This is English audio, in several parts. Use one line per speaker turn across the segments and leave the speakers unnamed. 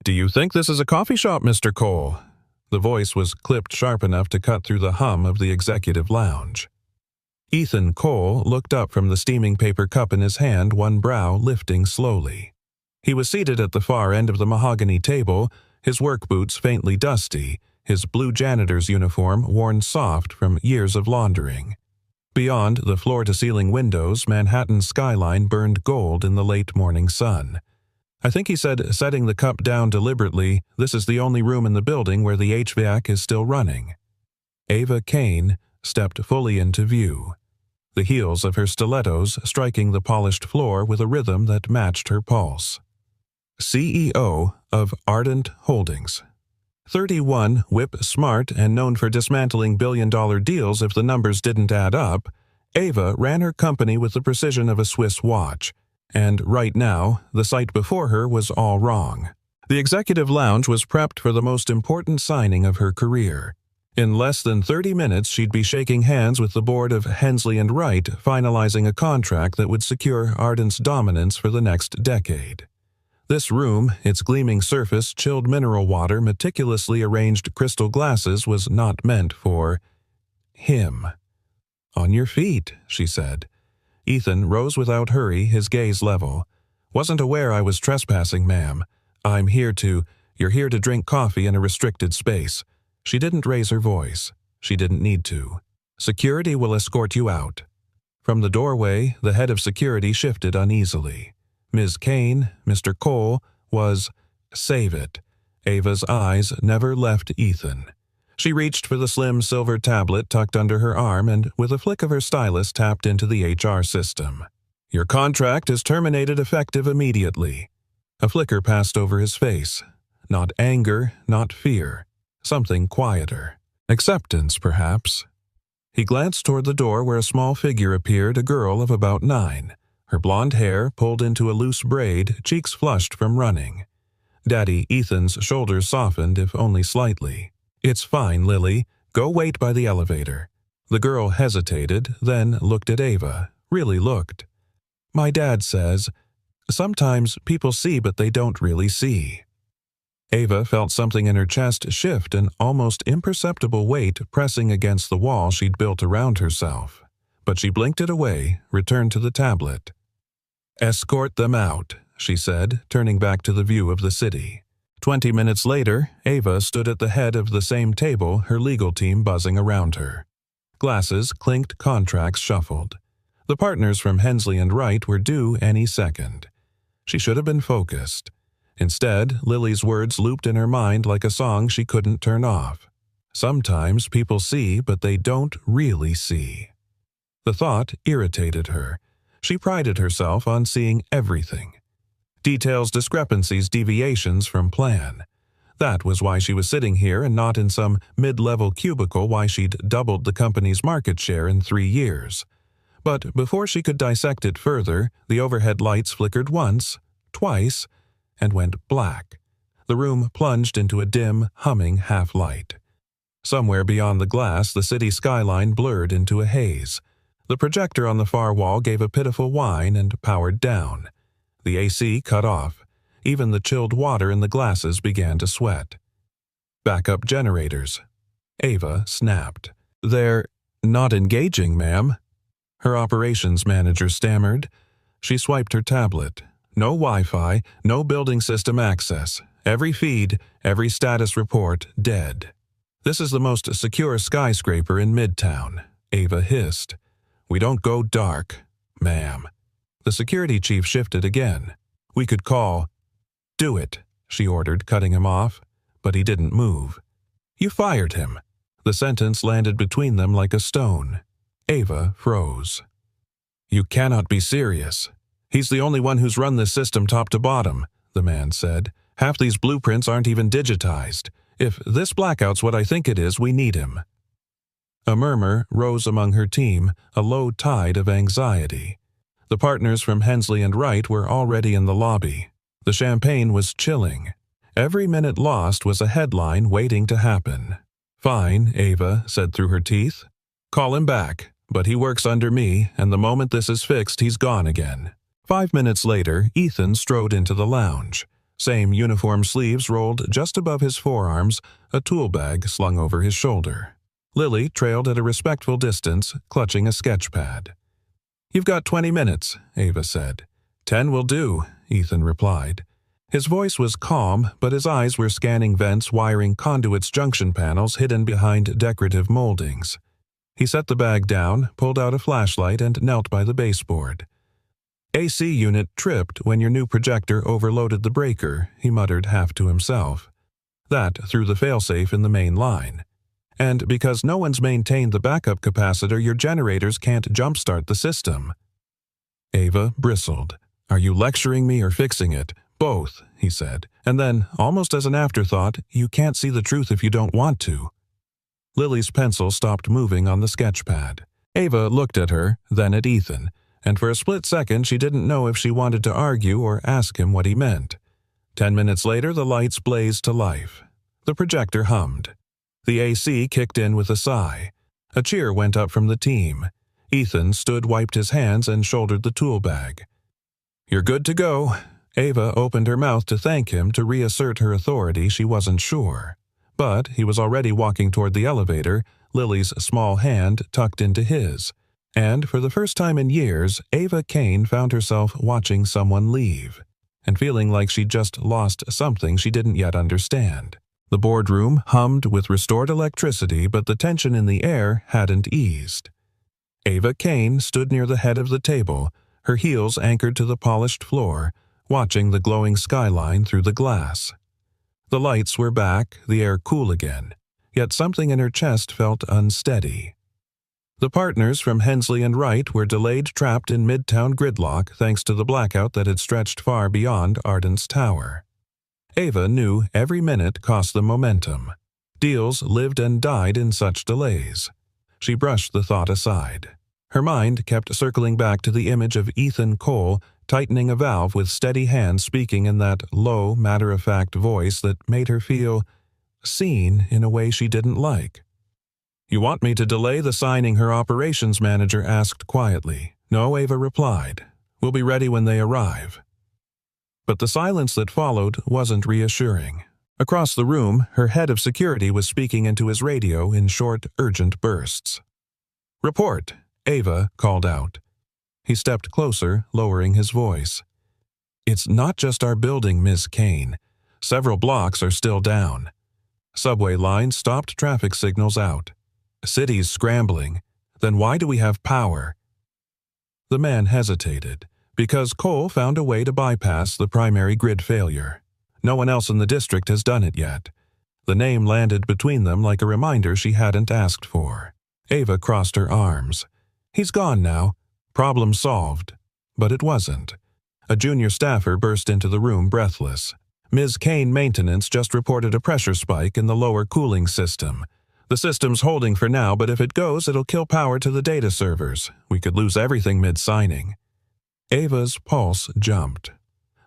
"Do you think this is a coffee shop, Mr. Cole?" The voice was clipped sharp enough to cut through the hum of the executive lounge. Ethan Cole looked up from the steaming paper cup in his hand, one brow lifting slowly. He was seated at the far end of the mahogany table, his work boots faintly dusty, his blue janitor's uniform worn soft from years of laundering. Beyond the floor-to-ceiling windows, Manhattan's skyline burned gold in the late morning sun. "I think," he said, setting the cup down deliberately, "this is the only room in the building where the HVAC is still running." Ava Kane stepped fully into view, the heels of her stilettos striking the polished floor with a rhythm that matched her pulse. CEO of Ardent Holdings. 31, whip-smart, and known for dismantling billion-dollar deals if the numbers didn't add up, Ava ran her company with the precision of a Swiss watch, and right now, the sight before her was all wrong. The executive lounge was prepped for the most important signing of her career. In less than 30 minutes, she'd be shaking hands with the board of Hensley & Wright, finalizing a contract that would secure Ardent's dominance for the next decade. This room, its gleaming surface, chilled mineral water, meticulously arranged crystal glasses, was not meant for him. "On your feet," she said. Ethan rose without hurry, his gaze level. "Wasn't aware I was trespassing, ma'am. You're here to drink coffee in a restricted space." She didn't raise her voice. She didn't need to. "Security will escort you out." From the doorway, the head of security shifted uneasily. Ms. Kane, Mr. Cole, was save it. Ava's eyes never left Ethan. She reached for the slim silver tablet tucked under her arm and, with a flick of her stylus, tapped into the HR system. "Your contract is terminated effective immediately." A flicker passed over his face. Not anger, not fear. Something quieter. Acceptance, perhaps. He glanced toward the door where a small figure appeared, a girl of about 9. Her blonde hair pulled into a loose braid, cheeks flushed from running. Daddy Ethan's shoulders softened, if only slightly. "It's fine, Lily. Go wait by the elevator." The girl hesitated, then looked at Ava. Really looked. "My dad says, sometimes people see but they don't really see." Ava felt something in her chest shift, an almost imperceptible weight pressing against the wall she'd built around herself. But she blinked it away, returned to the tablet. "Escort them out," she said, turning back to the view of the city. 20 minutes later, Ava stood at the head of the same table, her legal team buzzing around her. Glasses clinked, contracts shuffled. The partners from Hensley & Wright were due any second. She should have been focused. Instead, Lily's words looped in her mind like a song she couldn't turn off. Sometimes people see, but they don't really see. The thought irritated her. She prided herself on seeing everything. Details, discrepancies, deviations from plan. That was why she was sitting here and not in some mid-level cubicle, why she'd doubled the company's market share in 3 years. But before she could dissect it further, the overhead lights flickered once, twice, and went black. The room plunged into a dim, humming half-light. Somewhere beyond the glass, the city skyline blurred into a haze. The projector on the far wall gave a pitiful whine and powered down. The AC cut off. Even the chilled water in the glasses began to sweat. "Backup generators." Ava snapped. "They're not engaging, ma'am." Her operations manager stammered. She swiped her tablet. "No Wi-Fi, no building system access. Every feed, every status report, dead." "This is the most secure skyscraper in Midtown," Ava hissed. "We don't go dark, ma'am." The security chief shifted again. "We could call." "Do it," she ordered, cutting him off. But he didn't move. "You fired him." The sentence landed between them like a stone. Ava froze. "You cannot be serious." "He's the only one who's run this system top to bottom," the man said. "Half these blueprints aren't even digitized. If this blackout's what I think it is, we need him." A murmur rose among her team, a low tide of anxiety. The partners from Hensley & Wright were already in the lobby. The champagne was chilling. Every minute lost was a headline waiting to happen. "Fine," Ava said through her teeth. "Call him back, but he works under me, and the moment this is fixed, he's gone again." 5 minutes later, Ethan strode into the lounge. Same uniform sleeves rolled just above his forearms, a tool bag slung over his shoulder. Lily trailed at a respectful distance, clutching a sketch pad. "You've got 20 minutes, Ava said. 10 will do, Ethan replied. His voice was calm, but his eyes were scanning vents, wiring conduits, junction panels hidden behind decorative moldings. He set the bag down, pulled out a flashlight, and knelt by the baseboard. "AC unit tripped when your new projector overloaded the breaker," he muttered half to himself. "That threw the failsafe in the main line. And because no one's maintained the backup capacitor, your generators can't jumpstart the system." Ava bristled. "Are you lecturing me or fixing it?" "Both," he said, and then, almost as an afterthought, "You can't see the truth if you don't want to." Lily's pencil stopped moving on the sketch pad. Ava looked at her, then at Ethan, and for a split second she didn't know if she wanted to argue or ask him what he meant. 10 minutes later, the lights blazed to life. The projector hummed. The AC kicked in with a sigh. A cheer went up from the team. Ethan stood, wiped his hands, and shouldered the tool bag. "You're good to go." Ava opened her mouth to thank him, to reassert her authority. She wasn't sure. But he was already walking toward the elevator, Lily's small hand tucked into his. And for the first time in years, Ava Kane found herself watching someone leave, and feeling like she'd just lost something she didn't yet understand. The boardroom hummed with restored electricity, but the tension in the air hadn't eased. Ava Kane stood near the head of the table, her heels anchored to the polished floor, watching the glowing skyline through the glass. The lights were back, the air cool again, yet something in her chest felt unsteady. The partners from Hensley and Wright were delayed, trapped in midtown gridlock thanks to the blackout that had stretched far beyond Ardent's tower. Ava knew every minute cost them momentum. Deals lived and died in such delays. She brushed the thought aside. Her mind kept circling back to the image of Ethan Cole tightening a valve with steady hands, speaking in that low, matter-of-fact voice that made her feel seen in a way she didn't like. "You want me to delay the signing?" her operations manager asked quietly. "No," Ava replied. "We'll be ready when they arrive." But the silence that followed wasn't reassuring. Across the room, her head of security was speaking into his radio in short, urgent bursts. "Report," Ava called out. He stepped closer, lowering his voice. "It's not just our building, Ms. Kane. Several blocks are still down. Subway lines stopped, traffic signals out. City's scrambling. Then why do we have power?" The man hesitated. "Because Cole found a way to bypass the primary grid failure. No one else in the district has done it yet." The name landed between them like a reminder she hadn't asked for. Ava crossed her arms. "He's gone now. Problem solved." But it wasn't. A junior staffer burst into the room, breathless. "Ms. Kane, maintenance just reported a pressure spike in the lower cooling system. The system's holding for now, but if it goes, it'll kill power to the data servers. We could lose everything mid-signing." Ava's pulse jumped.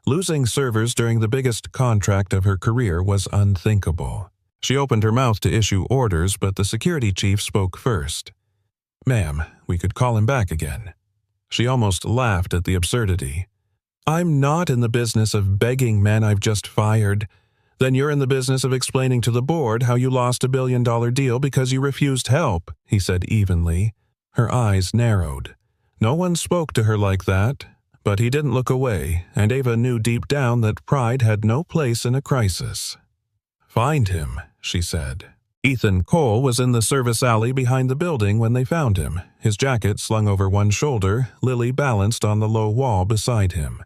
Losing servers during the biggest contract of her career was unthinkable. She opened her mouth to issue orders, but the security chief spoke first. "Ma'am, we could call him back again." She almost laughed at the absurdity. "I'm not in the business of begging men I've just fired. Then you're in the business of explaining to the board how you lost a billion-dollar deal because you refused help," he said evenly. Her eyes narrowed. No one spoke to her like that, but he didn't look away, and Ava knew deep down that pride had no place in a crisis. "Find him," she said. Ethan Cole was in the service alley behind the building when they found him, his jacket slung over one shoulder, Lily balanced on the low wall beside him.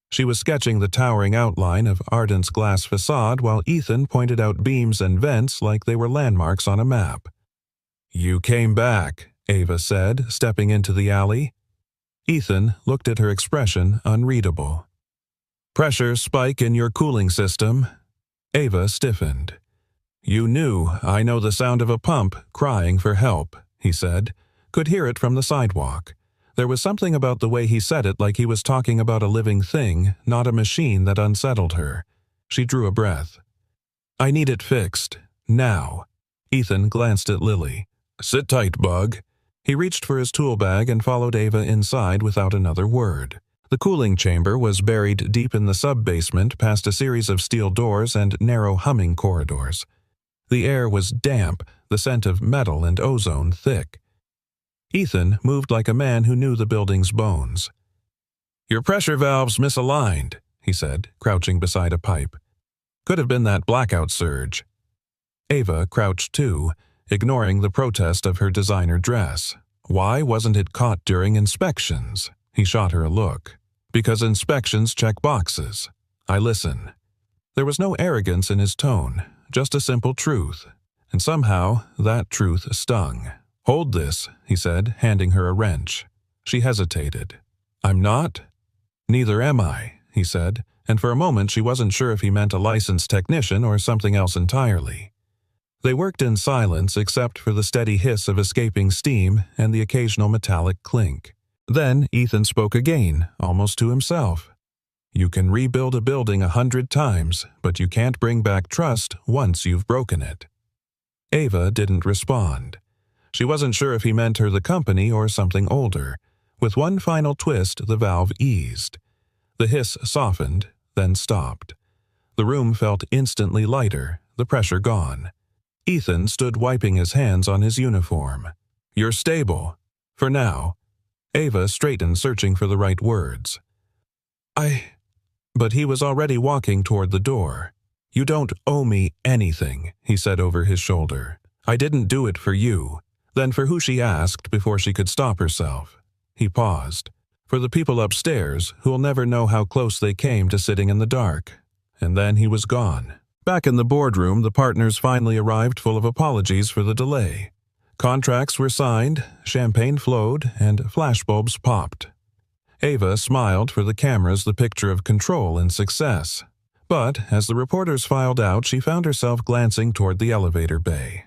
She was sketching the towering outline of Ardent's glass facade while Ethan pointed out beams and vents like they were landmarks on a map. "You came back," Ava said, stepping into the alley. Ethan looked at her expression, unreadable. "Pressure spike in your cooling system." Ava stiffened. "You knew. I know the sound of a pump crying for help," he said. Could hear it from the sidewalk. There was something about the way he said it, like he was talking about a living thing, not a machine, that unsettled her. She drew a breath. "I need it fixed. Now." Ethan glanced at Lily. "Sit tight, Bug." He reached for his tool bag and followed Ava inside without another word. The cooling chamber was buried deep in the sub-basement past a series of steel doors and narrow humming corridors. The air was damp, the scent of metal and ozone thick. Ethan moved like a man who knew the building's bones. "Your pressure valve's misaligned," he said, crouching beside a pipe. "Could have been that blackout surge." Ava crouched too, ignoring the protest of her designer dress. Why wasn't it caught during inspections? He shot her a look. "Because inspections check boxes. I listen." There was no arrogance in his tone, just a simple truth, and somehow that truth stung. "Hold this," he said, handing her a wrench. She hesitated. "I'm not?" "Neither am I," he said, and for a moment she wasn't sure if he meant a licensed technician or something else entirely. They worked in silence except for the steady hiss of escaping steam and the occasional metallic clink. Then Ethan spoke again, almost to himself. "You can rebuild a building 100 times, but you can't bring back trust once you've broken it." Ava didn't respond. She wasn't sure if he meant her the company or something older. With one final twist, the valve eased. The hiss softened, then stopped. The room felt instantly lighter, the pressure gone. Ethan stood wiping his hands on his uniform. "You're stable. For now." Ava straightened, searching for the right words. But he was already walking toward the door. "You don't owe me anything," he said over his shoulder. "I didn't do it for you." Then for who she asked before she could stop herself. He paused. "For the people upstairs who'll never know how close they came to sitting in the dark." And then he was gone. Back in the boardroom, the partners finally arrived full of apologies for the delay. Contracts were signed, champagne flowed, and flashbulbs popped. Ava smiled for the cameras, the picture of control and success. But as the reporters filed out, she found herself glancing toward the elevator bay.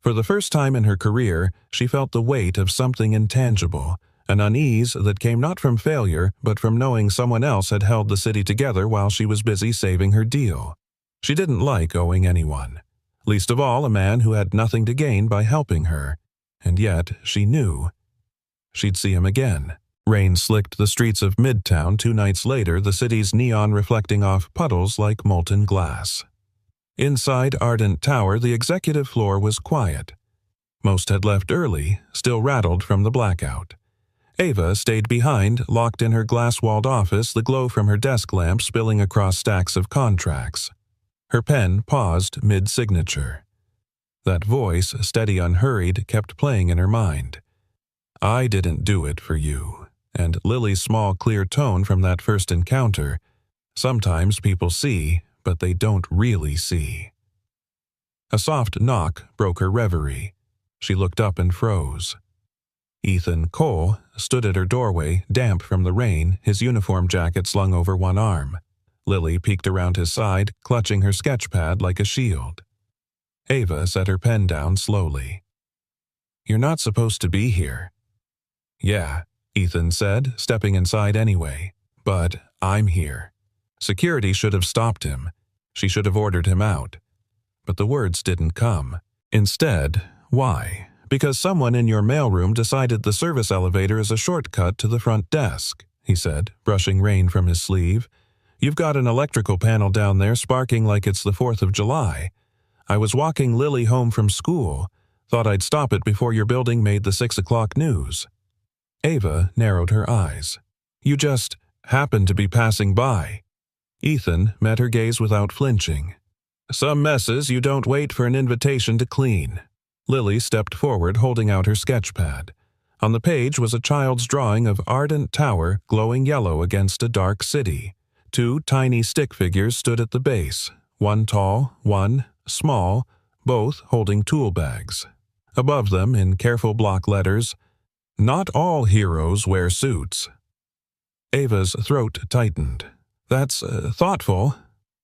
For the first time in her career, she felt the weight of something intangible, an unease that came not from failure, but from knowing someone else had held the city together while she was busy saving her deal. She didn't like owing anyone, least of all a man who had nothing to gain by helping her, and yet she knew she'd see him again. Rain slicked the streets of Midtown 2 nights later, the city's neon reflecting off puddles like molten glass. Inside Ardent Tower, the executive floor was quiet. Most had left early, still rattled from the blackout. Ava stayed behind, locked in her glass-walled office, the glow from her desk lamp spilling across stacks of contracts. Her pen paused mid-signature. That voice, steady, unhurried, kept playing in her mind. "I didn't do it for you." And Lily's small, clear tone from that first encounter. "Sometimes people see, but they don't really see." A soft knock broke her reverie. She looked up and froze. Ethan Cole stood at her doorway, damp from the rain, his uniform jacket slung over one arm. Lily peeked around his side, clutching her sketchpad like a shield. Ava set her pen down slowly. "You're not supposed to be here." "Yeah," Ethan said, stepping inside anyway. "But I'm here." Security should have stopped him. She should have ordered him out. But the words didn't come. Instead, why? "Because someone in your mailroom decided the service elevator is a shortcut to the front desk," he said, brushing rain from his sleeve. "You've got an electrical panel down there sparking like it's the 4th of July. I was walking Lily home from school. Thought I'd stop it before your building made the 6 o'clock news." Ava narrowed her eyes. "You just happened to be passing by." Ethan met her gaze without flinching. "Some messes you don't wait for an invitation to clean." Lily stepped forward, holding out her sketchpad. On the page was a child's drawing of Ardent Tower glowing yellow against a dark city. 2 tiny stick figures stood at the base, one tall, one small, both holding tool bags. Above them, in careful block letters, "Not all heroes wear suits." Ava's throat tightened. "That's thoughtful."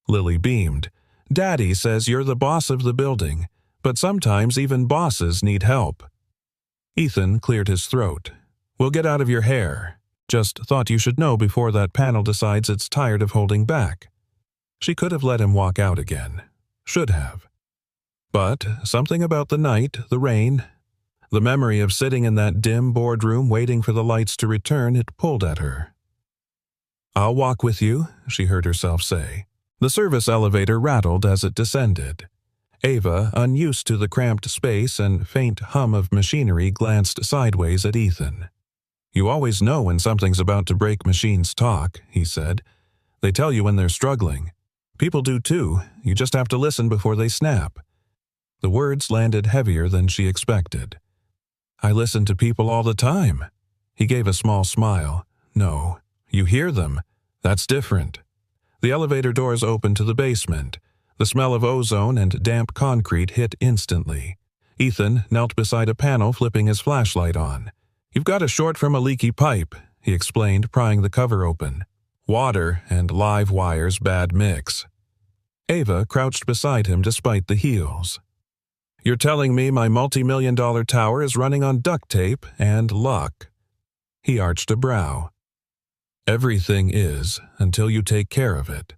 Lily beamed. "Daddy says you're the boss of the building, but sometimes even bosses need help." Ethan cleared his throat. "We'll get out of your hair. Just thought you should know before that panel decides it's tired of holding back." She could have let him walk out again. Should have. But something about the night, the rain, the memory of sitting in that dim boardroom waiting for the lights to return, it pulled at her. "I'll walk with you," she heard herself say. The service elevator rattled as it descended. Ava, unused to the cramped space and faint hum of machinery, glanced sideways at Ethan. "You always know when something's about to break. Machines talk," he said. "They tell you when they're struggling. People do too. You just have to listen before they snap." The words landed heavier than she expected. "I listen to people all the time." He gave a small smile. "No, you hear them. That's different." The elevator doors opened to the basement. The smell of ozone and damp concrete hit instantly. Ethan knelt beside a panel, flipping his flashlight on. "You've got a short from a leaky pipe," he explained, prying the cover open. "Water and live wires bad mix." Ava crouched beside him despite the heels. "You're telling me my multi-million-dollar tower is running on duct tape and luck?" He arched a brow. "Everything is, until you take care of it."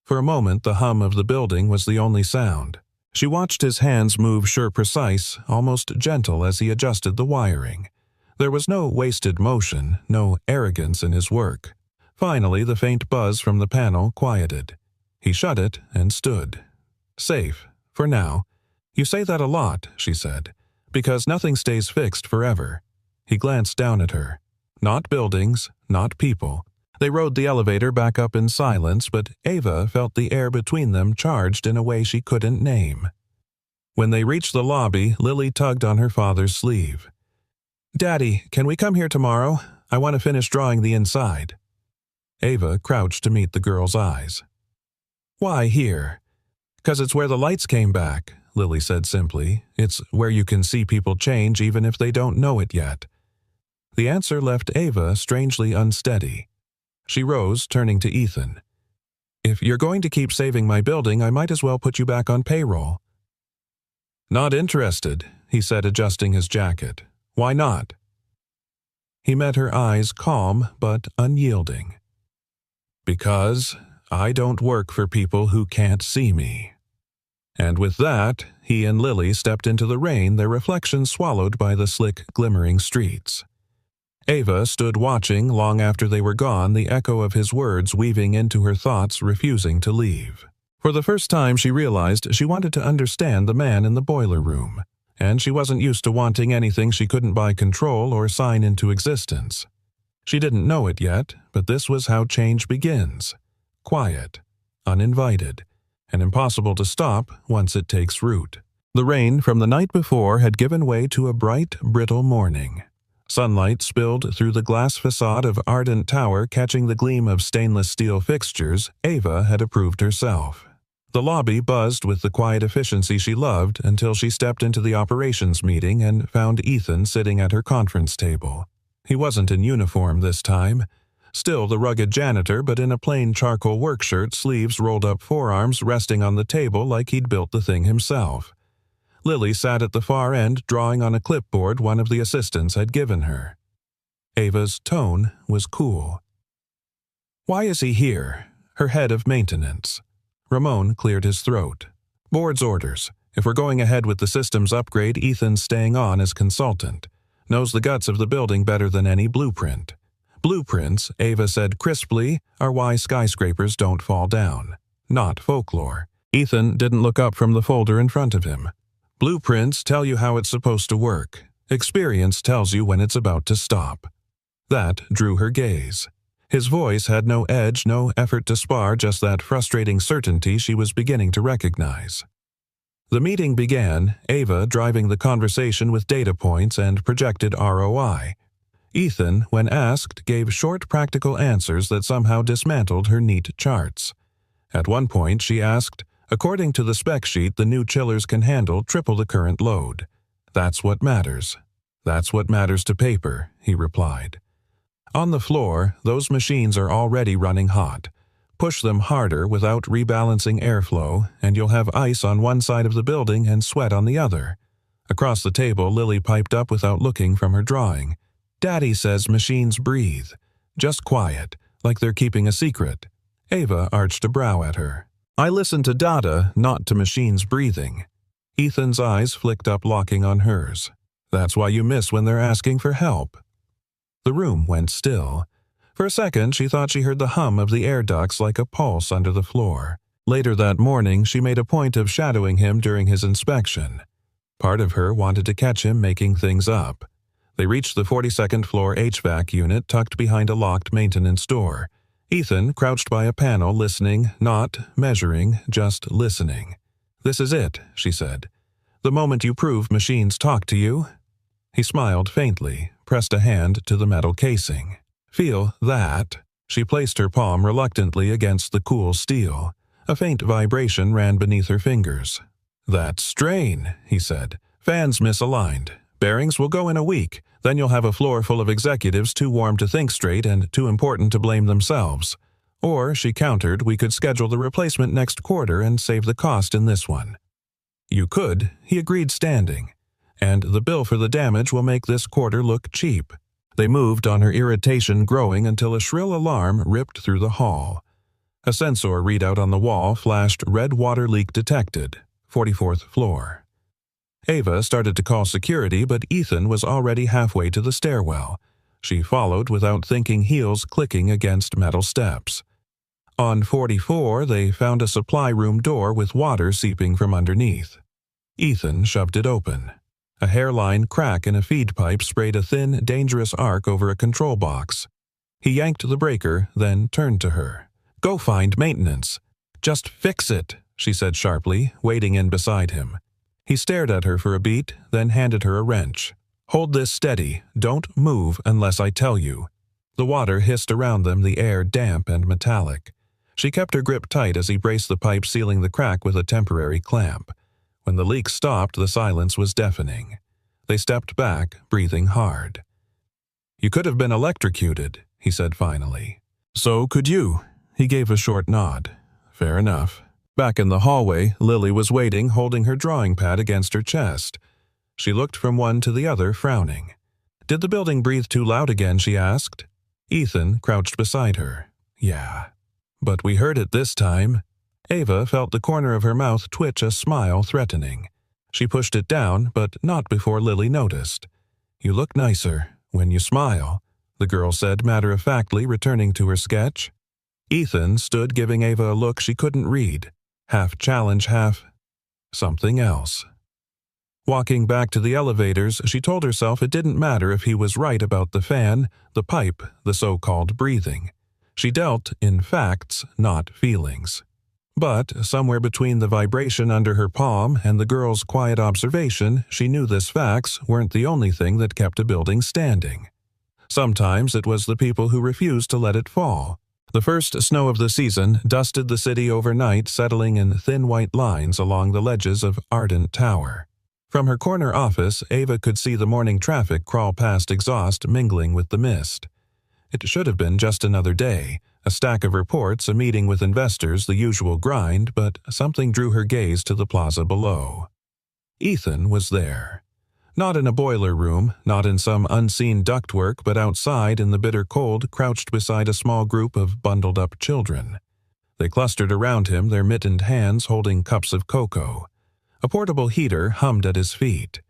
For a moment, the hum of the building was the only sound. She watched his hands move, sure, precise, almost gentle as he adjusted the wiring. There was no wasted motion, no arrogance in his work. Finally, the faint buzz from the panel quieted. He shut it and stood. "Safe, for now." "You say that a lot," she said, "because nothing stays fixed forever." He glanced down at her. Not buildings, not people. They rode the elevator back up in silence, but Ava felt the air between them charged in a way she couldn't name. When they reached the lobby, Lily tugged on her father's sleeve. "Daddy, can we come here tomorrow? I want to finish drawing the inside." Ava crouched to meet the girl's eyes. "Why here?" "'Cause it's where the lights came back," Lily said simply. "It's where you can see people change even if they don't know it yet." The answer left Ava strangely unsteady. She rose, turning to Ethan. "If you're going to keep saving my building, I might as well put you back on payroll." "Not interested," he said, adjusting his jacket. "Why not?" He met her eyes, calm but unyielding. "Because I don't work for people who can't see me." And with that, he and Lily stepped into the rain, their reflections swallowed by the slick, glimmering streets. Ava stood watching long after they were gone, the echo of his words weaving into her thoughts, refusing to leave. For the first time she realized she wanted to understand the man in the boiler room, and she wasn't used to wanting anything she couldn't buy control or sign into existence. She didn't know it yet, but this was how change begins. Quiet, uninvited, and impossible to stop once it takes root. The rain from the night before had given way to a bright, brittle morning. Sunlight spilled through the glass facade of Ardent Tower, catching the gleam of stainless steel fixtures Ava had approved herself. The lobby buzzed with the quiet efficiency she loved until she stepped into the operations meeting and found Ethan sitting at her conference table. He wasn't in uniform this time. Still the rugged janitor, but in a plain charcoal workshirt, sleeves rolled up, forearms resting on the table like he'd built the thing himself. Lily sat at the far end, drawing on a clipboard one of the assistants had given her. Ava's tone was cool. "Why is he here?" Her head of maintenance. Ramon cleared his throat. "Board's orders. If we're going ahead with the systems upgrade, Ethan's staying on as consultant. Knows the guts of the building better than any blueprint. Blueprints," Ava said crisply, "are why skyscrapers don't fall down. Not folklore." Ethan didn't look up from the folder in front of him. "Blueprints tell you how it's supposed to work. Experience tells you when it's about to stop." That drew her gaze. His voice had no edge, no effort to spar, just that frustrating certainty she was beginning to recognize. The meeting began, Ava driving the conversation with data points and projected ROI. Ethan, when asked, gave short, practical answers that somehow dismantled her neat charts. At one point, she asked, "According to the spec sheet, the new chillers can handle triple the current load. That's what matters." "That's what matters to paper," he replied. "On the floor, those machines are already running hot. Push them harder without rebalancing airflow, and you'll have ice on one side of the building and sweat on the other." Across the table, Lily piped up without looking from her drawing. "Daddy says machines breathe. Just quiet, like they're keeping a secret." Ava arched a brow at her. "I listen to data, not to machines breathing." Ethan's eyes flicked up, locking on hers. "That's why you miss when they're asking for help." The room went still. For a second, she thought she heard the hum of the air ducts like a pulse under the floor. Later that morning, she made a point of shadowing him during his inspection. Part of her wanted to catch him making things up. They reached the 42nd floor HVAC unit tucked behind a locked maintenance door. Ethan crouched by a panel listening, not measuring, just listening. "This is it," she said. "The moment you prove machines talk to you." He smiled faintly, pressed a hand to the metal casing. "Feel that?" She placed her palm reluctantly against the cool steel. A faint vibration ran beneath her fingers. "That's strain," he said. "Fans misaligned. Bearings will go in a week. Then you'll have a floor full of executives too warm to think straight and too important to blame themselves. Or," she countered, "we could schedule the replacement next quarter and save the cost in this one." "You could," he agreed, standing. "And the bill for the damage will make this quarter look cheap." They moved on, her irritation growing until a shrill alarm ripped through the hall. A sensor readout on the wall flashed "Red water leak detected, 44th floor." Ava started to call security, but Ethan was already halfway to the stairwell. She followed without thinking, heels clicking against metal steps. On 44, they found a supply room door with water seeping from underneath. Ethan shoved it open. A hairline crack in a feed pipe sprayed a thin, dangerous arc over a control box. He yanked the breaker, then turned to her. "Go find maintenance." "Just fix it," she said sharply, wading in beside him. He stared at her for a beat, then handed her a wrench. "Hold this steady. Don't move unless I tell you." The water hissed around them, the air damp and metallic. She kept her grip tight as he braced the pipe, sealing the crack with a temporary clamp. When the leak stopped, the silence was deafening. They stepped back, breathing hard. "You could have been electrocuted," he said finally. "So could you." He gave a short nod. "Fair enough." Back in the hallway, Lily was waiting, holding her drawing pad against her chest. She looked from one to the other, frowning. "Did the building breathe too loud again?" she asked. Ethan crouched beside her. "Yeah. But we heard it this time." Ava felt the corner of her mouth twitch, a smile threatening. She pushed it down, but not before Lily noticed. "You look nicer when you smile," the girl said matter-of-factly, returning to her sketch. Ethan stood, giving Ava a look she couldn't read. Half challenge, half something else. Walking back to the elevators, she told herself it didn't matter if he was right about the fan, the pipe, the so-called breathing. She dealt in facts, not feelings. But somewhere between the vibration under her palm and the girl's quiet observation, she knew these facts weren't the only thing that kept a building standing. Sometimes it was the people who refused to let it fall. The first snow of the season dusted the city overnight, settling in thin white lines along the ledges of Ardent Tower. From her corner office, Ava could see the morning traffic crawl past exhaust, mingling with the mist. It should have been just another day, a stack of reports, a meeting with investors, the usual grind, but something drew her gaze to the plaza below. Ethan was there. Not in a boiler room, not in some unseen ductwork, but outside in the bitter cold, crouched beside a small group of bundled-up children. They clustered around him, their mittened hands holding cups of cocoa. A portable heater hummed at his feet.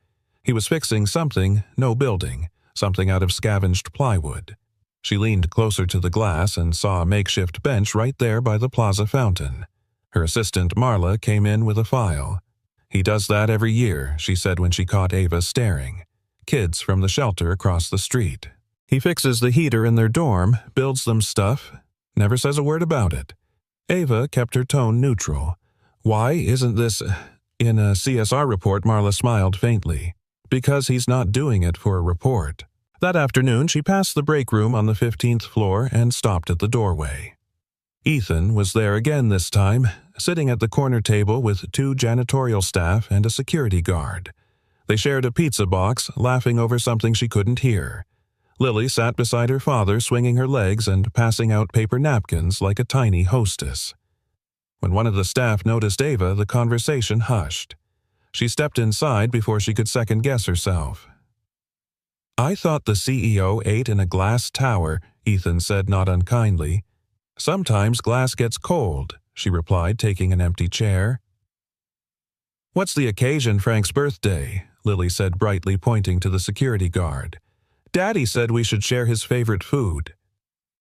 He was fixing something, no building, something out of scavenged plywood. She leaned closer to the glass and saw a makeshift bench right there by the plaza fountain. Her assistant Marla came in with a file. "He does that every year," she said when she caught Ava staring. "Kids from the shelter across the street. He fixes the heater in their dorm, builds them stuff, never says a word about it." Ava kept her tone neutral. "Why isn't this in a CSR report?" Marla smiled faintly. "Because he's not doing it for a report." That afternoon, she passed the break room on the 15th floor and stopped at the doorway. Ethan was there again this time, sitting at the corner table with two janitorial staff and a security guard. They shared a pizza box, laughing over something she couldn't hear. Lily sat beside her father, swinging her legs and passing out paper napkins like a tiny hostess. When one of the staff noticed Ava, the conversation hushed. She stepped inside before she could second-guess herself. "I thought the CEO ate in a glass tower," Ethan said not unkindly. "Sometimes glass gets cold," she replied, taking an empty chair. "What's the occasion? Frank's birthday," Lily said brightly, pointing to the security guard. "Daddy said we should share his favorite food."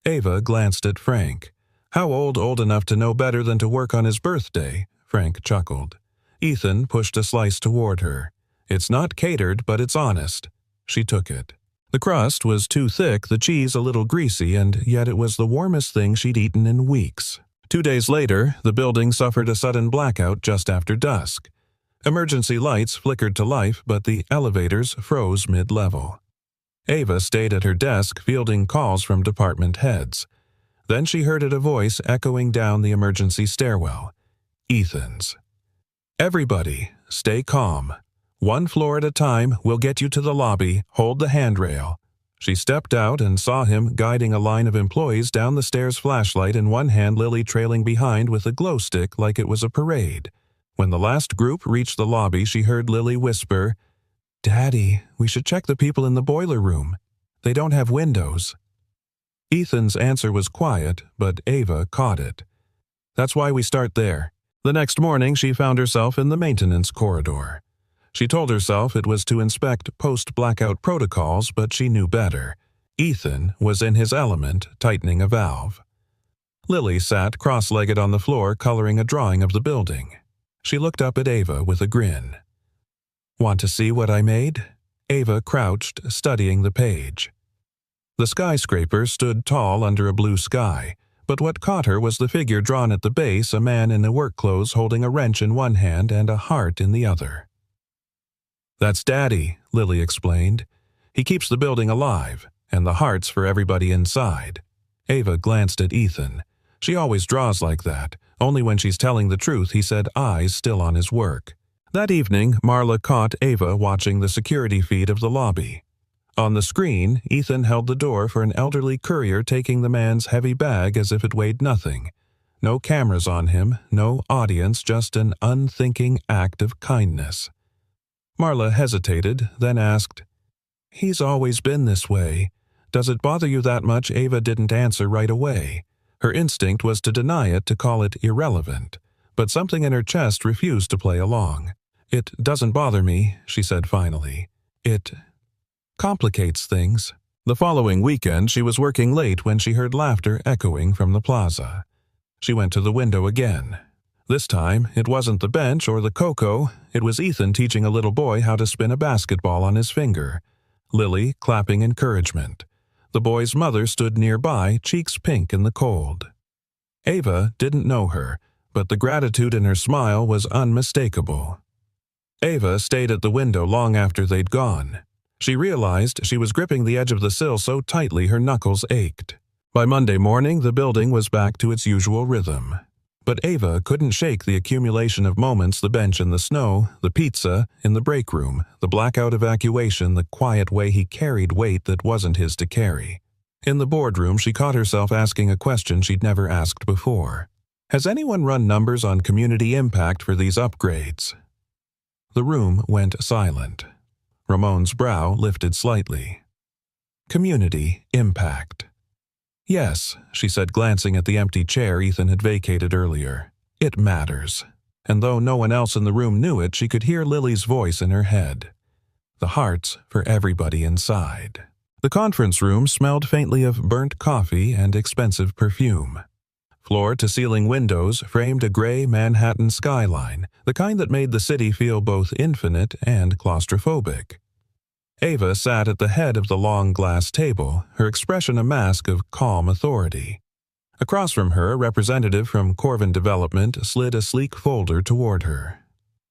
Ava glanced at Frank. How old enough to know better than to work on his birthday? Frank chuckled. Ethan pushed a slice toward her. It's not catered, but it's honest. She took it. The crust was too thick, the cheese a little greasy, and yet it was the warmest thing she'd eaten in weeks. 2 days later, the building suffered a sudden blackout just after dusk. Emergency lights flickered to life, but the elevators froze mid-level. Ava stayed at her desk, fielding calls from department heads. Then she heard a voice echoing down the emergency stairwell. Ethan's. Everybody, stay calm. 1 floor at a time, we'll get you to the lobby. Hold the handrail. She stepped out and saw him guiding a line of employees down the stairs, flashlight in one hand, Lily trailing behind with a glow stick like it was a parade. When the last group reached the lobby, she heard Lily whisper, "Daddy, we should check the people in the boiler room. They don't have windows." Ethan's answer was quiet, but Ava caught it. "That's why we start there." The next morning, she found herself in the maintenance corridor. She told herself it was to inspect post-blackout protocols, but she knew better. Ethan was in his element, tightening a valve. Lily sat cross-legged on the floor, coloring a drawing of the building. She looked up at Ava with a grin. "Want to see what I made?" Ava crouched, studying the page. The skyscraper stood tall under a blue sky, but what caught her was the figure drawn at the base, a man in the work clothes holding a wrench in one hand and a heart in the other. "That's Daddy," Lily explained. "He keeps the building alive, and the heart's for everybody inside." Ava glanced at Ethan. She always draws like that. Only when she's telling the truth, he said, eyes still on his work. That evening, Marla caught Ava watching the security feed of the lobby. On the screen, Ethan held the door for an elderly courier, taking the man's heavy bag as if it weighed nothing. No cameras on him, no audience, just an unthinking act of kindness. Marla hesitated, then asked, "He's always been this way. Does it bother you that much?" Ava didn't answer right away. Her instinct was to deny it, to call it irrelevant. But something in her chest refused to play along. "It doesn't bother me," she said finally. "It complicates things." The following weekend, she was working late when she heard laughter echoing from the plaza. She went to the window again. This time, it wasn't the bench or the cocoa. It was Ethan teaching a little boy how to spin a basketball on his finger. Lily clapping encouragement. The boy's mother stood nearby, cheeks pink in the cold. Ava didn't know her, but the gratitude in her smile was unmistakable. Ava stayed at the window long after they'd gone. She realized she was gripping the edge of the sill so tightly her knuckles ached. By Monday morning, the building was back to its usual rhythm. But Ava couldn't shake the accumulation of moments: the bench in the snow, the pizza in the break room, the blackout evacuation, the quiet way he carried weight that wasn't his to carry. In the boardroom, she caught herself asking a question she'd never asked before. Has anyone run numbers on community impact for these upgrades? The room went silent. Ramon's brow lifted slightly. Community impact. "Yes," she said, glancing at the empty chair Ethan had vacated earlier. "It matters." And though no one else in the room knew it, she could hear Lily's voice in her head. The heart's for everybody inside. The conference room smelled faintly of burnt coffee and expensive perfume. Floor-to-ceiling windows framed a gray Manhattan skyline, the kind that made the city feel both infinite and claustrophobic. Ava sat at the head of the long glass table, her expression a mask of calm authority. Across from her, a representative from Corvin Development slid a sleek folder toward her.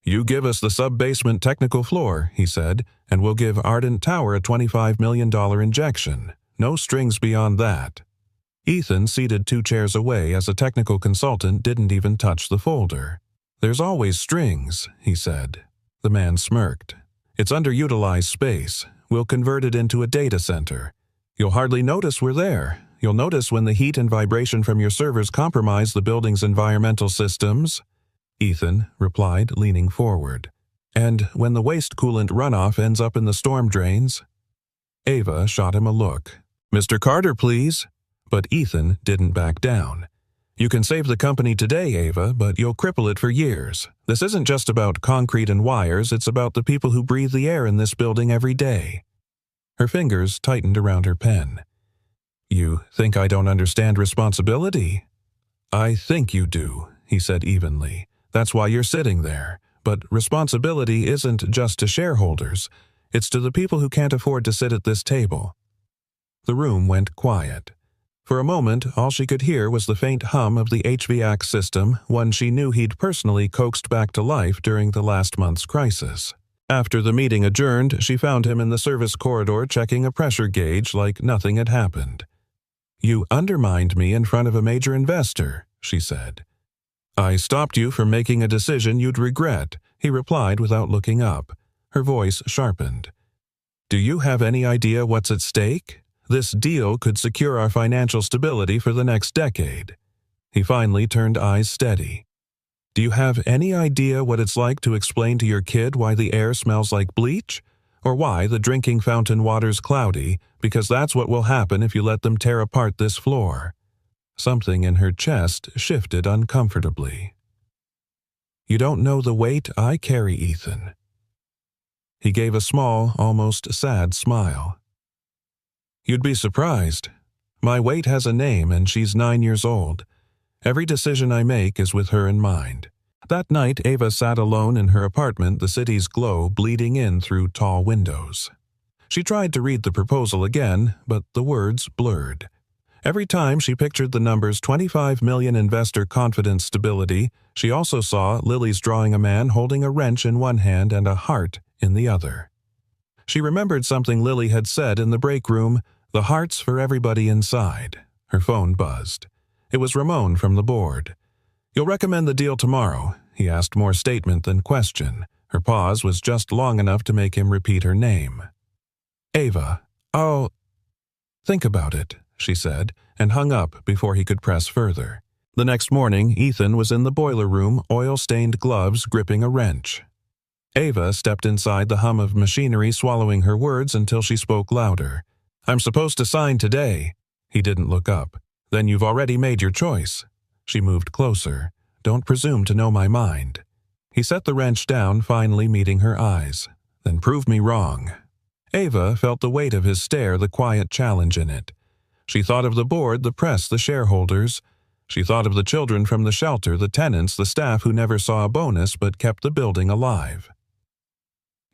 "You give us the sub-basement technical floor," he said, "and we'll give Ardent Tower a $25 million injection. No strings beyond that." Ethan seated 2 chairs away as a technical consultant didn't even touch the folder. "There's always strings," he said. The man smirked. "It's underutilized space. We'll convert it into a data center. You'll hardly notice we're there. You'll notice when the heat and vibration from your servers compromise the building's environmental systems," Ethan replied, leaning forward. "And when the waste coolant runoff ends up in the storm drains." Ava shot him a look. "Mr. Carter, please." But Ethan didn't back down. "You can save the company today, Ava, but you'll cripple it for years. This isn't just about concrete and wires, it's about the people who breathe the air in this building every day." Her fingers tightened around her pen. You think I don't understand responsibility? I think you do, he said evenly. That's why you're sitting there. But responsibility isn't just to shareholders. It's to the people who can't afford to sit at this table. The room went quiet. For a moment, all she could hear was the faint hum of the HVAC system, one she knew he'd personally coaxed back to life during the last month's crisis. After the meeting adjourned, she found him in the service corridor checking a pressure gauge like nothing had happened. You undermined me in front of a major investor, she said. I stopped you from making a decision you'd regret, he replied without looking up. Her voice sharpened. Do you have any idea what's at stake? This deal could secure our financial stability for the next decade. He finally turned eyes steady. Do you have any idea what it's like to explain to your kid why the air smells like bleach? Or why the drinking fountain water's cloudy, because that's what will happen if you let them tear apart this floor. Something in her chest shifted uncomfortably. You don't know the weight I carry, Ethan. He gave a small, almost sad smile. You'd be surprised. My weight has a name and she's 9 years old. Every decision I make is with her in mind. That night, Ava sat alone in her apartment, the city's glow bleeding in through tall windows. She tried to read the proposal again, but the words blurred. Every time she pictured the numbers 25 million investor confidence stability, she also saw Lily's drawing a man holding a wrench in one hand and a heart in the other. She remembered something Lily had said in the break room, the hearts for everybody inside. Her phone buzzed. It was Ramon from the board. You'll recommend the deal tomorrow, he asked, more statement than question. Her pause was just long enough to make him repeat her name. Ava, I'll think about it, she said, and hung up before he could press further. The next morning, Ethan was in the boiler room, oil-stained gloves gripping a wrench. Ava stepped inside the hum of machinery, swallowing her words until she spoke louder. I'm supposed to sign today. He didn't look up. Then you've already made your choice. She moved closer. Don't presume to know my mind. He set the wrench down, finally meeting her eyes. Then prove me wrong. Ava felt the weight of his stare, the quiet challenge in it. She thought of the board, the press, the shareholders. She thought of the children from the shelter, the tenants, the staff who never saw a bonus but kept the building alive.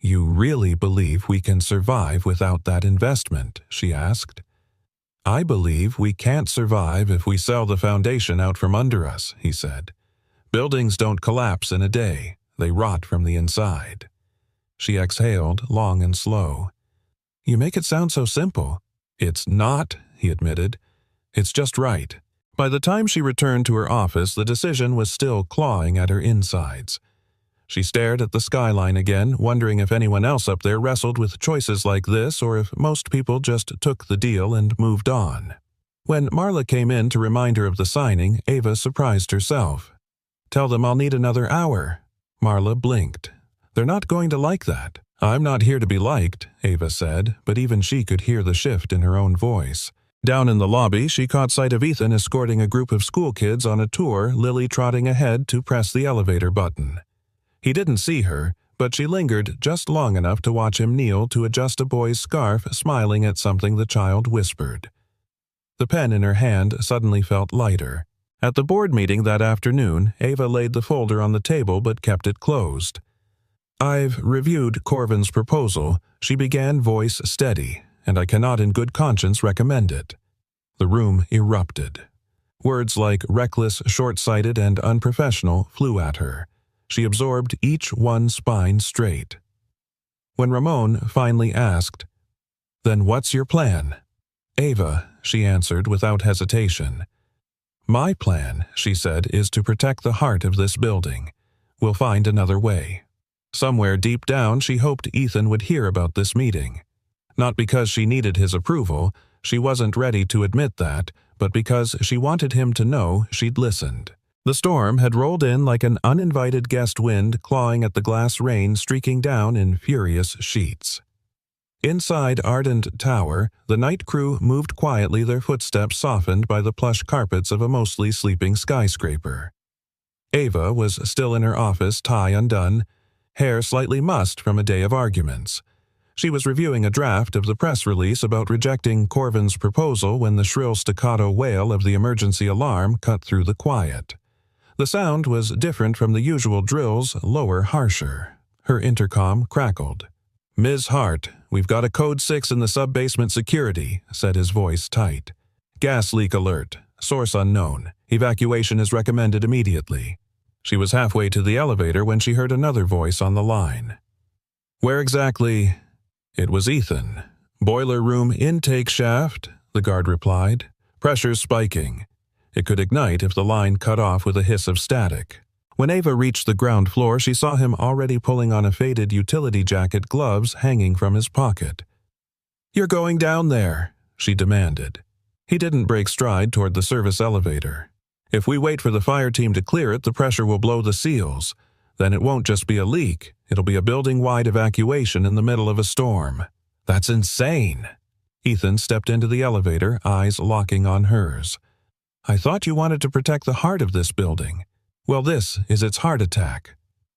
You really believe we can survive without that investment? She asked. I believe we can't survive if we sell the foundation out from under us, he said. Buildings don't collapse in a day. They rot from the inside. She exhaled, long and slow. You make it sound so simple. It's not, he admitted. It's just right. By the time she returned to her office, the decision was still clawing at her insides. She stared at the skyline again, wondering if anyone else up there wrestled with choices like this or if most people just took the deal and moved on. When Marla came in to remind her of the signing, Ava surprised herself. Tell them I'll need another hour. Marla blinked. They're not going to like that. I'm not here to be liked, Ava said, but even she could hear the shift in her own voice. Down in the lobby, she caught sight of Ethan escorting a group of school kids on a tour, Lily trotting ahead to press the elevator button. He didn't see her, but she lingered just long enough to watch him kneel to adjust a boy's scarf, smiling at something the child whispered. The pen in her hand suddenly felt lighter. At the board meeting that afternoon, Ava laid the folder on the table but kept it closed. I've reviewed Corvin's proposal, she began, voice steady, and I cannot in good conscience recommend it. The room erupted. Words like reckless, short-sighted, and unprofessional flew at her. She absorbed each one spine straight. When Ramon finally asked, Then what's your plan? Ava, she answered without hesitation. My plan, she said, is to protect the heart of this building. We'll find another way. Somewhere deep down, she hoped Ethan would hear about this meeting. Not because she needed his approval, she wasn't ready to admit that, but because she wanted him to know she'd listened. The storm had rolled in like an uninvited guest wind, clawing at the glass rain streaking down in furious sheets. Inside Ardent Tower, the night crew moved quietly, their footsteps softened by the plush carpets of a mostly sleeping skyscraper. Ava was still in her office, tie undone, hair slightly mussed from a day of arguments. She was reviewing a draft of the press release about rejecting Corvin's proposal when the shrill staccato wail of the emergency alarm cut through the quiet. The sound was different from the usual drills, lower, harsher. Her intercom crackled. "Ms. Hart, we've got a code 6 in the sub-basement security," said his voice tight. "Gas leak alert. Source unknown. Evacuation is recommended immediately." She was halfway to the elevator when she heard another voice on the line. "Where exactly?" It was Ethan. "Boiler room intake shaft," the guard replied. "Pressure's spiking." It could ignite if the line cut off with a hiss of static. When Ava reached the ground floor, she saw him already pulling on a faded utility jacket, gloves hanging from his pocket. "You're going down there," she demanded. He didn't break stride toward the service elevator. "If we wait for the fire team to clear it, the pressure will blow the seals. Then it won't just be a leak, it'll be a building-wide evacuation in the middle of a storm." "That's insane." Ethan stepped into the elevator, eyes locking on hers. "I thought you wanted to protect the heart of this building. Well, this is its heart attack."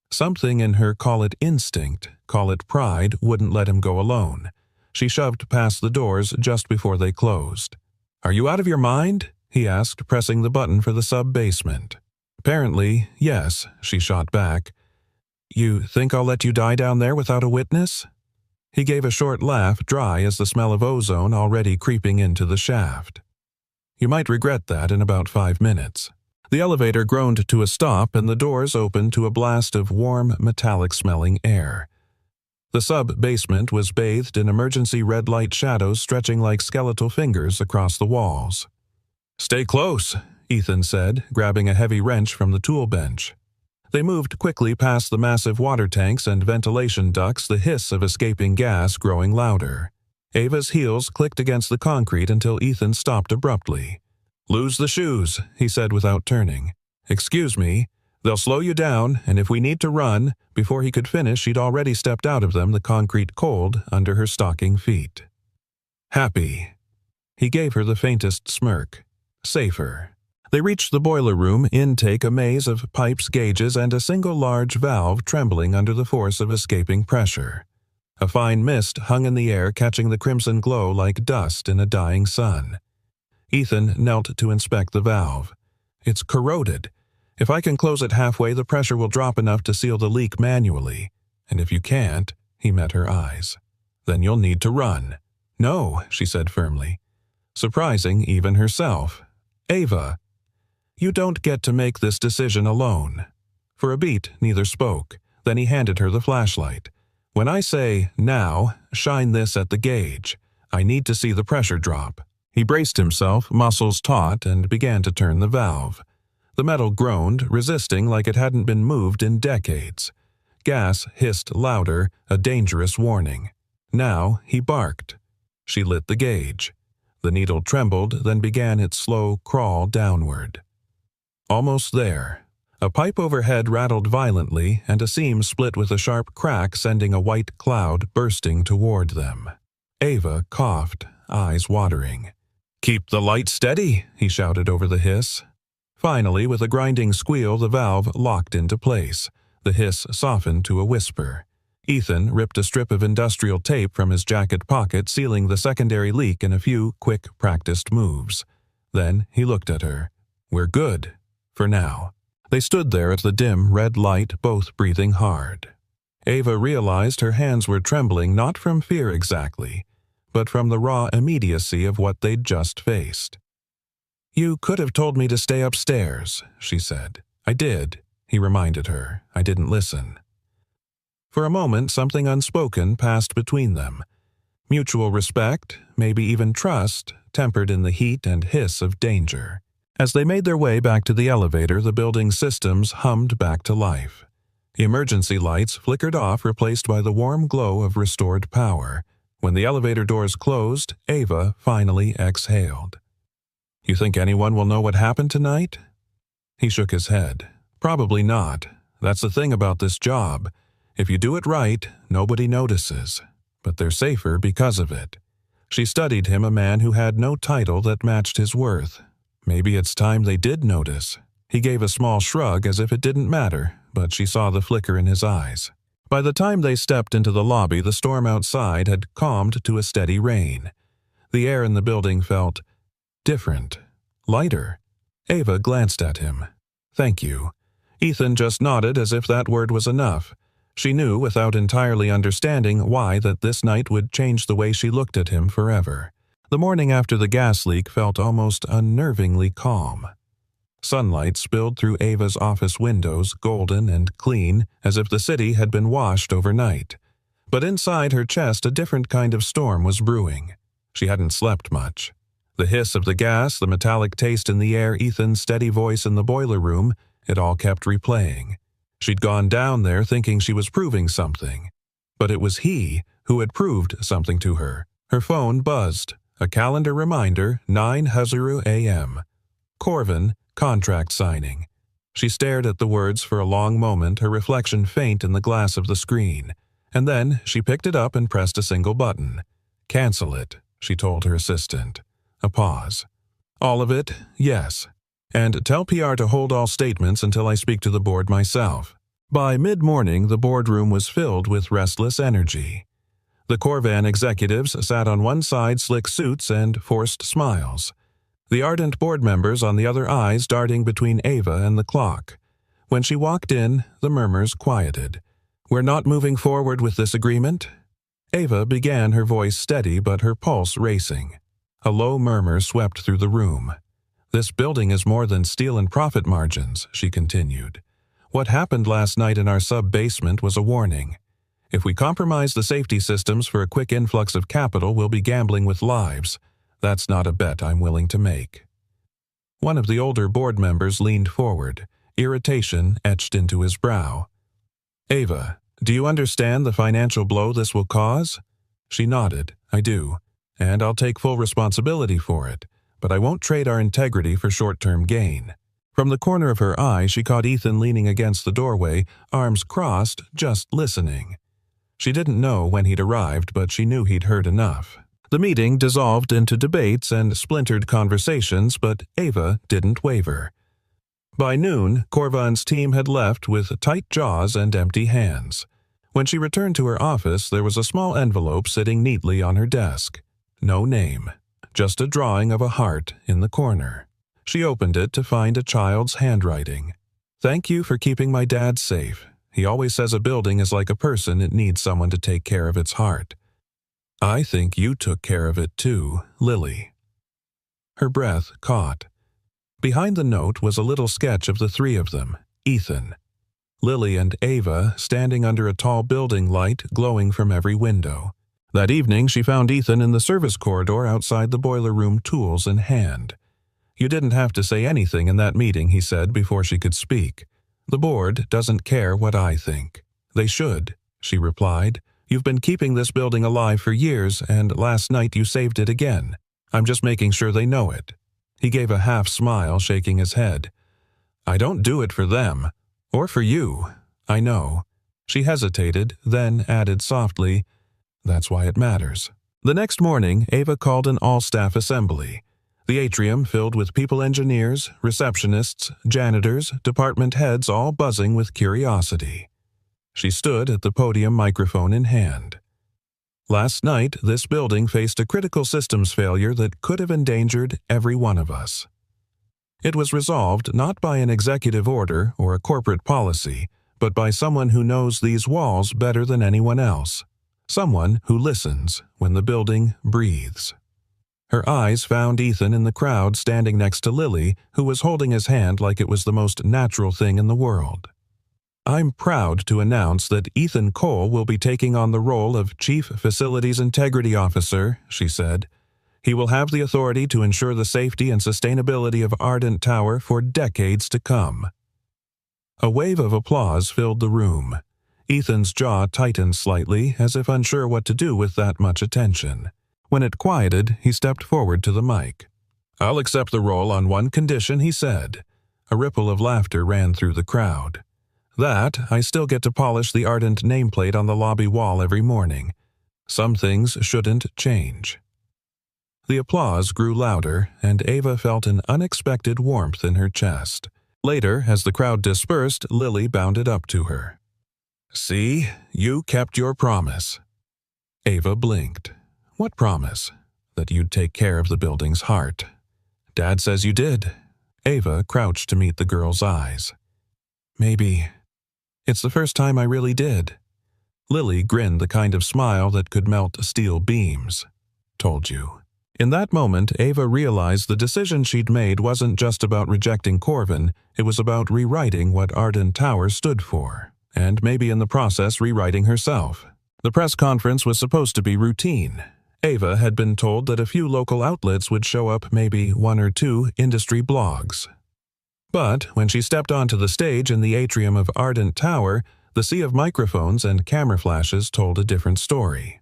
Something in her, call it instinct, call it pride, wouldn't let him go alone. She shoved past the doors just before they closed. "Are you out of your mind?" he asked, pressing the button for the sub-basement. "Apparently, yes," she shot back. "You think I'll let you die down there without a witness?" He gave a short laugh, dry as the smell of ozone already creeping into the shaft. "You might regret that in about 5 minutes." The elevator groaned to a stop and the doors opened to a blast of warm, metallic-smelling air. The sub-basement was bathed in emergency red light shadows stretching like skeletal fingers across the walls. "Stay close," Ethan said, grabbing a heavy wrench from the tool bench. They moved quickly past the massive water tanks and ventilation ducts, the hiss of escaping gas growing louder. Ava's heels clicked against the concrete until Ethan stopped abruptly. "Lose the shoes," he said without turning. "Excuse me. They'll slow you down, and if we need to run..." Before he could finish, she'd already stepped out of them, the concrete cold under her stocking feet. "Happy." He gave her the faintest smirk. "Safer." They reached the boiler room intake, a maze of pipes, gauges, and a single large valve trembling under the force of escaping pressure. A fine mist hung in the air, catching the crimson glow like dust in a dying sun. Ethan knelt to inspect the valve. "It's corroded. If I can close it halfway, the pressure will drop enough to seal the leak manually. And if you can't," he met her eyes, "then you'll need to run." "No," she said firmly. Surprising even herself. "Ava, you don't get to make this decision alone." For a beat, neither spoke. Then he handed her the flashlight. "When I say, 'Now,' shine this at the gauge. I need to see the pressure drop." He braced himself, muscles taut, and began to turn the valve. The metal groaned, resisting like it hadn't been moved in decades. Gas hissed louder, a dangerous warning. Now he barked. She lit the gauge. The needle trembled, then began its slow crawl downward. Almost there. A pipe overhead rattled violently, and a seam split with a sharp crack, sending a white cloud bursting toward them. Ava coughed, eyes watering. "Keep the light steady," he shouted over the hiss. Finally, with a grinding squeal, the valve locked into place. The hiss softened to a whisper. Ethan ripped a strip of industrial tape from his jacket pocket, sealing the secondary leak in a few quick, practiced moves. Then he looked at her. "We're good. For now." They stood there at the dim red light, both breathing hard. Ava realized her hands were trembling not from fear exactly, but from the raw immediacy of what they'd just faced. "You could have told me to stay upstairs," she said. "I did," he reminded her. "I didn't listen." For a moment, something unspoken passed between them. Mutual respect, maybe even trust, tempered in the heat and hiss of danger. As they made their way back to the elevator, the building's systems hummed back to life. The emergency lights flickered off, replaced by the warm glow of restored power. When the elevator doors closed, Ava finally exhaled. "You think anyone will know what happened tonight?" He shook his head. "Probably not. That's the thing about this job. If you do it right, nobody notices. But they're safer because of it." She studied him, a man who had no title that matched his worth. Maybe it's time they did notice. He gave a small shrug as if it didn't matter, but she saw the flicker in his eyes. By the time they stepped into the lobby, the storm outside had calmed to a steady rain. The air in the building felt different, lighter. Ava glanced at him. "Thank you." Ethan just nodded as if that word was enough. She knew, without entirely understanding why, that this night would change the way she looked at him forever. The morning after the gas leak felt almost unnervingly calm. Sunlight spilled through Ava's office windows, golden and clean, as if the city had been washed overnight. But inside her chest a different kind of storm was brewing. She hadn't slept much. The hiss of the gas, the metallic taste in the air, Ethan's steady voice in the boiler room, it all kept replaying. She'd gone down there thinking she was proving something. But it was he who had proved something to her. Her phone buzzed. A calendar reminder, 9:00 a.m. Corvin, contract signing. She stared at the words for a long moment, her reflection faint in the glass of the screen. And then she picked it up and pressed a single button. "Cancel it," she told her assistant. A pause. "All of it? Yes. And tell PR to hold all statements until I speak to the board myself." By mid-morning, the boardroom was filled with restless energy. The Corvan executives sat on one side, slick suits and forced smiles. The ardent board members on the other, eyes darting between Ava and the clock. When she walked in, the murmurs quieted. "We're not moving forward with this agreement?" Ava began, her voice steady but her pulse racing. A low murmur swept through the room. "This building is more than steal and profit margins," she continued. "What happened last night in our sub-basement was a warning. If we compromise the safety systems for a quick influx of capital, we'll be gambling with lives. That's not a bet I'm willing to make." One of the older board members leaned forward, irritation etched into his brow. "Ava, do you understand the financial blow this will cause?" She nodded. "I do, and I'll take full responsibility for it, but I won't trade our integrity for short-term gain." From the corner of her eye, she caught Ethan leaning against the doorway, arms crossed, just listening. She didn't know when he'd arrived, but she knew he'd heard enough. The meeting dissolved into debates and splintered conversations, but Ava didn't waver. By noon, Corvan's team had left with tight jaws and empty hands. When she returned to her office, there was a small envelope sitting neatly on her desk. No name, just a drawing of a heart in the corner. She opened it to find a child's handwriting. "Thank you for keeping my dad safe. He always says a building is like a person, it needs someone to take care of its heart. I think you took care of it too, Lily." Her breath caught. Behind the note was a little sketch of the three of them, Ethan, Lily and Ava, standing under a tall building light glowing from every window. That evening she found Ethan in the service corridor outside the boiler room, tools in hand. "You didn't have to say anything in that meeting," he said before she could speak. "The board doesn't care what I think." "They should," she replied. "You've been keeping this building alive for years, and last night you saved it again. I'm just making sure they know it." He gave a half smile, shaking his head. "I don't do it for them. Or for you. I know." She hesitated, then added softly, "That's why it matters." The next morning, Ava called an all-staff assembly. The atrium filled with people engineers, receptionists, janitors, department heads, all buzzing with curiosity. She stood at the podium, microphone in hand. "Last night, this building faced a critical systems failure that could have endangered every one of us. It was resolved not by an executive order or a corporate policy, but by someone who knows these walls better than anyone else. Someone who listens when the building breathes." Her eyes found Ethan in the crowd standing next to Lily, who was holding his hand like it was the most natural thing in the world. "I'm proud to announce that Ethan Cole will be taking on the role of Chief Facilities Integrity Officer," she said. "He will have the authority to ensure the safety and sustainability of Ardent Tower for decades to come." A wave of applause filled the room. Ethan's jaw tightened slightly, as if unsure what to do with that much attention. When it quieted, he stepped forward to the mic. "I'll accept the role on one condition," he said. A ripple of laughter ran through the crowd. "That I still get to polish the Ardent nameplate on the lobby wall every morning. Some things shouldn't change." The applause grew louder, and Ava felt an unexpected warmth in her chest. Later, as the crowd dispersed, Lily bounded up to her. See, you kept your promise. Ava blinked. What promise? That you'd take care of the building's heart. Dad says you did. Ava crouched to meet the girl's eyes. Maybe. It's the first time I really did. Lily grinned the kind of smile that could melt steel beams. Told you. In that moment, Ava realized the decision she'd made wasn't just about rejecting Corvin, it was about rewriting what Ardent Tower stood for, and maybe in the process rewriting herself. The press conference was supposed to be routine. Ava had been told that a few local outlets would show up, maybe one or two industry blogs. But when she stepped onto the stage in the atrium of Ardent Tower, the sea of microphones and camera flashes told a different story.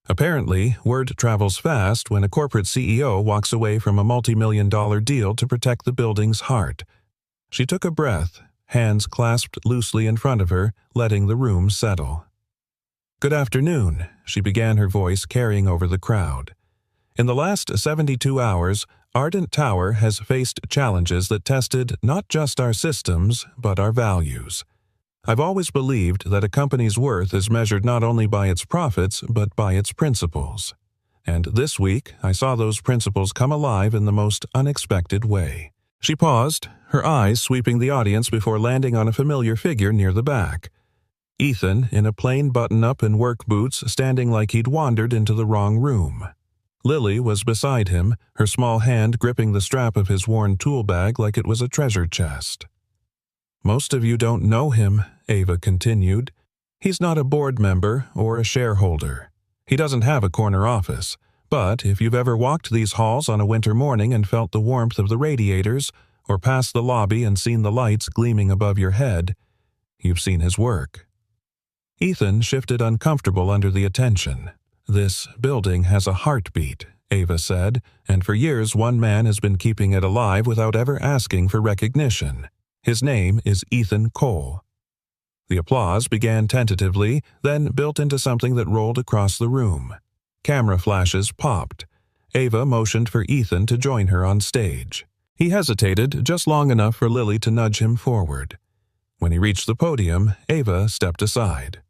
Apparently, word travels fast when a corporate CEO walks away from a multi-million-dollar deal to protect the building's heart. She took a breath, hands clasped loosely in front of her, letting the room settle. Good afternoon, she began, her voice carrying over the crowd. In the last 72 hours, Ardent Tower has faced challenges that tested not just our systems, but our values. I've always believed that a company's worth is measured not only by its profits, but by its principles. And this week, I saw those principles come alive in the most unexpected way. She paused, her eyes sweeping the audience before landing on a familiar figure near the back. Ethan, in a plain button-up and work boots, standing like he'd wandered into the wrong room. Lily was beside him, her small hand gripping the strap of his worn tool bag like it was a treasure chest. Most of you don't know him, Ava continued. He's not a board member or a shareholder. He doesn't have a corner office, but if you've ever walked these halls on a winter morning and felt the warmth of the radiators, or passed the lobby and seen the lights gleaming above your head, you've seen his work. Ethan shifted uncomfortable under the attention. This building has a heartbeat, Ava said, and for years one man has been keeping it alive without ever asking for recognition. His name is Ethan Cole. The applause began tentatively, then built into something that rolled across the room. Camera flashes popped. Ava motioned for Ethan to join her on stage. He hesitated just long enough for Lily to nudge him forward. When he reached the podium, Ava stepped aside.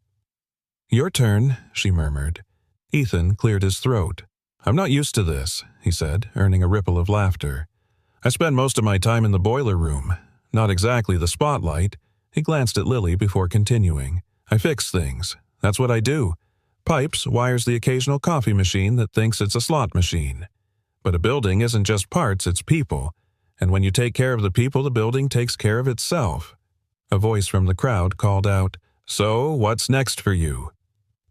Your turn, she murmured. Ethan cleared his throat. I'm not used to this, he said, earning a ripple of laughter. I spend most of my time in the boiler room. Not exactly the spotlight. He glanced at Lily before continuing. I fix things. That's what I do. Pipes wires the occasional coffee machine that thinks it's a slot machine. But a building isn't just parts, it's people. And when you take care of the people, the building takes care of itself. A voice from the crowd called out, So, what's next for you?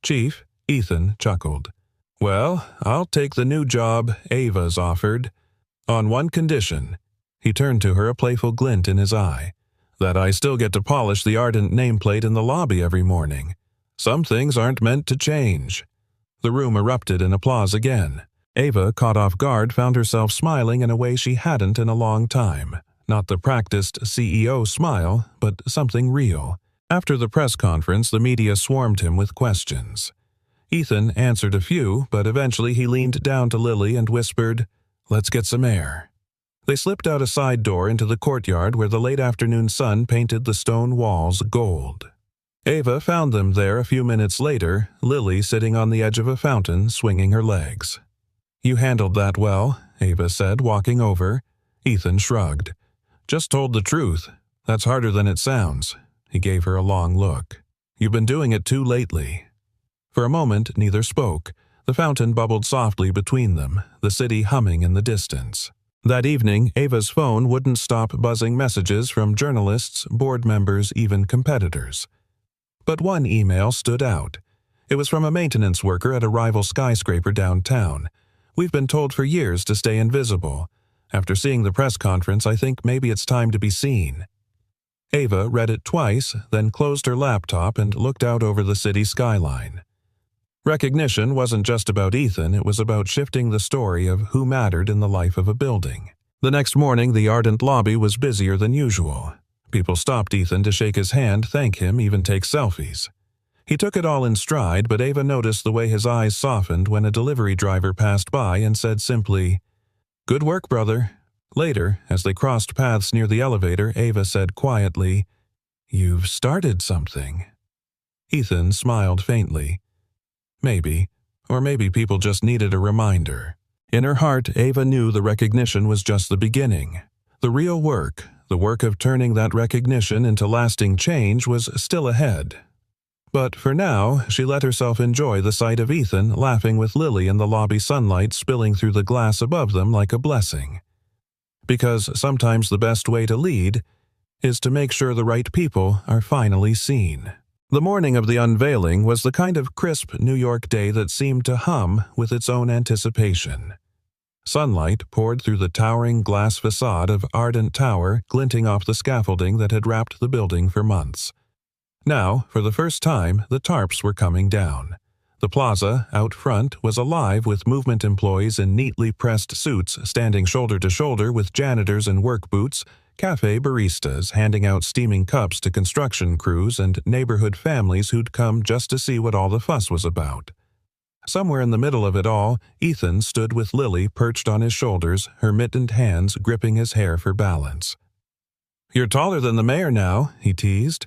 Chief, Ethan chuckled. Well, I'll take the new job Ava's offered. On one condition. He turned to her, a playful glint in his eye. That I still get to polish the Ardent nameplate in the lobby every morning. Some things aren't meant to change. The room erupted in applause again. Ava, caught off guard, found herself smiling in a way she hadn't in a long time. Not the practiced CEO smile, but something real. After the press conference, the media swarmed him with questions. Ethan answered a few, but eventually he leaned down to Lily and whispered, Let's get some air. They slipped out a side door into the courtyard where the late afternoon sun painted the stone walls gold. Ava found them there a few minutes later, Lily sitting on the edge of a fountain, swinging her legs. You handled that well, Ava said, walking over. Ethan shrugged. Just told the truth. That's harder than it sounds. He gave her a long look. You've been doing it too lately. For a moment, neither spoke. The fountain bubbled softly between them, the city humming in the distance. That evening, Ava's phone wouldn't stop buzzing messages from journalists, board members, even competitors. But one email stood out. It was from a maintenance worker at a rival skyscraper downtown. We've been told for years to stay invisible. After seeing the press conference, I think maybe it's time to be seen. Ava read it twice, then closed her laptop and looked out over the city skyline. Recognition wasn't just about Ethan, it was about shifting the story of who mattered in the life of a building. The next morning, the Ardent lobby was busier than usual. People stopped Ethan to shake his hand, thank him, even take selfies. He took it all in stride, but Ava noticed the way his eyes softened when a delivery driver passed by and said simply, Good work, brother. Later, as they crossed paths near the elevator, Ava said quietly, You've started something. Ethan smiled faintly. Maybe, or maybe people just needed a reminder. In her heart, Ava knew the recognition was just the beginning. The real work, the work of turning that recognition into lasting change, was still ahead. But for now, she let herself enjoy the sight of Ethan laughing with Lily in the lobby sunlight spilling through the glass above them like a blessing. Because sometimes the best way to lead is to make sure the right people are finally seen. The morning of the unveiling was the kind of crisp New York day that seemed to hum with its own anticipation. Sunlight poured through the towering glass facade of Ardent Tower, glinting off the scaffolding that had wrapped the building for months. Now, for the first time, the tarps were coming down. The plaza, out front, was alive with movement employees in neatly pressed suits standing shoulder to shoulder with janitors in work boots, cafe baristas handing out steaming cups to construction crews, and neighborhood families who'd come just to see what all the fuss was about. Somewhere in the middle of it all, Ethan stood with Lily perched on his shoulders, her mittened hands gripping his hair for balance. "You're taller than the mayor now," he teased.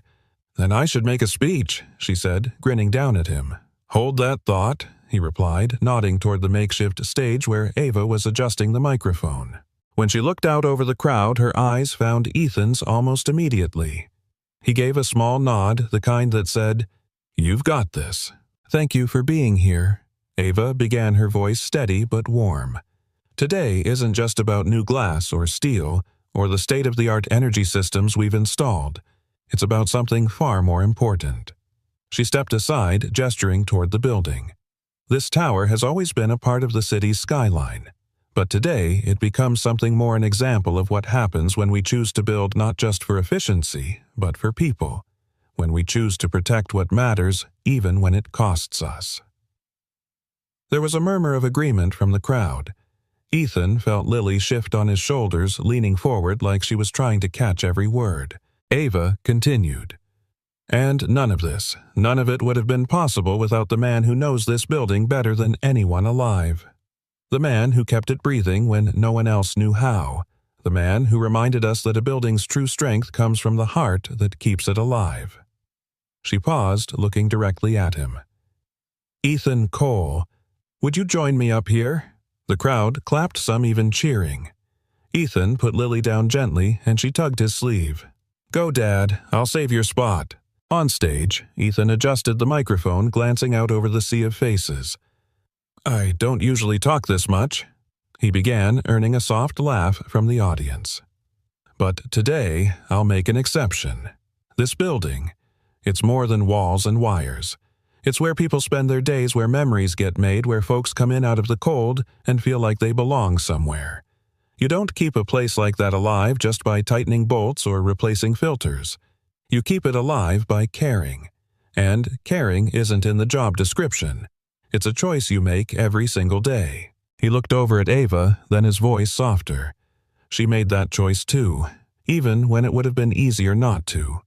"Then I should make a speech," she said, grinning down at him. "Hold that thought," he replied, nodding toward the makeshift stage where Ava was adjusting the microphone. When she looked out over the crowd, her eyes found Ethan's almost immediately. He gave a small nod, the kind that said, "You've got this." "Thank you for being here," Ava began, her voice steady but warm. "Today isn't just about new glass or steel or the state-of-the-art energy systems we've installed. It's about something far more important." She stepped aside, gesturing toward the building. This tower has always been a part of the city's skyline, but today it becomes something more, an example of what happens when we choose to build not just for efficiency, but for people, when we choose to protect what matters, even when it costs us. There was a murmur of agreement from the crowd. Ethan felt Lily shift on his shoulders, leaning forward like she was trying to catch every word. Ava continued. "And none of this, none of it would have been possible without the man who knows this building better than anyone alive. The man who kept it breathing when no one else knew how. The man who reminded us that a building's true strength comes from the heart that keeps it alive." She paused, looking directly at him. "Ethan Cole, would you join me up here?" The crowd clapped, some even cheering. Ethan put Lily down gently, and she tugged his sleeve. "Go, Dad. I'll save your spot." On stage, Ethan adjusted the microphone, glancing out over the sea of faces. "I don't usually talk this much," he began, earning a soft laugh from the audience. "But today, I'll make an exception. This building, it's more than walls and wires. It's where people spend their days, where memories get made, where folks come in out of the cold and feel like they belong somewhere. You don't keep a place like that alive just by tightening bolts or replacing filters. You keep it alive by caring. And caring isn't in the job description. It's a choice you make every single day." He looked over at Ava, then his voice softer. She made that choice too, even when it would have been easier not to.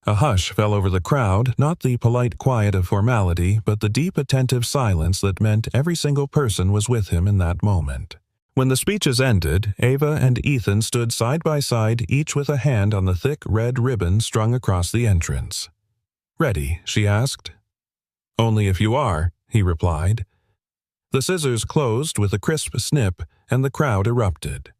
A hush fell over the crowd, not the polite quiet of formality, but the deep, attentive silence that meant every single person was with him in that moment. When the speeches ended, Ava and Ethan stood side by side, each with a hand on the thick red ribbon strung across the entrance. "Ready?" she asked. "Only if you are," he replied. The scissors closed with a crisp snip, and the crowd erupted.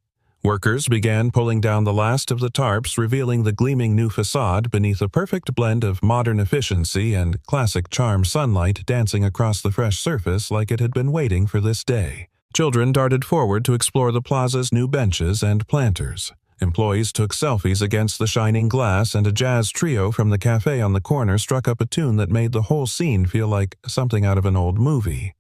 Workers began pulling down the last of the tarps, revealing the gleaming new facade beneath a perfect blend of modern efficiency and classic charm, sunlight dancing across the fresh surface like it had been waiting for this day. Children darted forward to explore the plaza's new benches and planters. Employees took selfies against the shining glass, and a jazz trio from the cafe on the corner struck up a tune that made the whole scene feel like something out of an old movie.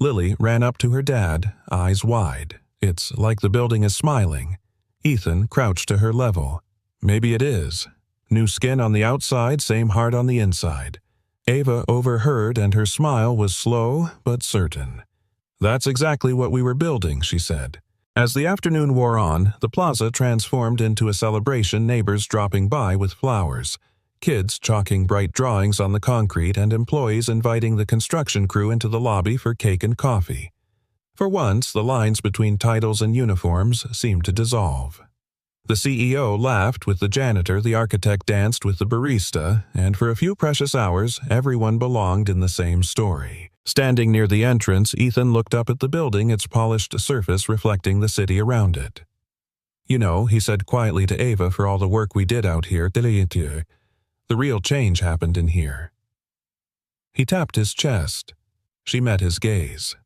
Lily ran up to her dad, eyes wide. "It's like the building is smiling." Ethan crouched to her level. "Maybe it is. New skin on the outside, same heart on the inside." Ava overheard, and her smile was slow but certain. "That's exactly what we were building," she said. As the afternoon wore on, the plaza transformed into a celebration, neighbors dropping by with flowers, kids chalking bright drawings on the concrete, and employees inviting the construction crew into the lobby for cake and coffee. For once, the lines between titles and uniforms seemed to dissolve. The CEO laughed with the janitor, the architect danced with the barista, and for a few precious hours, everyone belonged in the same story. Standing near the entrance, Ethan looked up at the building, its polished surface reflecting the city around it. "You know," he said quietly to Ava, "for all the work we did out here, the real change happened in here." He tapped his chest. She met his gaze.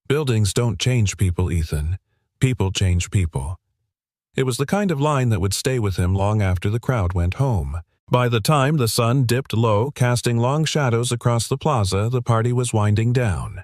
"Buildings don't change people, Ethan. People change people." It was the kind of line that would stay with him long after the crowd went home. By the time the sun dipped low, casting long shadows across the plaza, the party was winding down.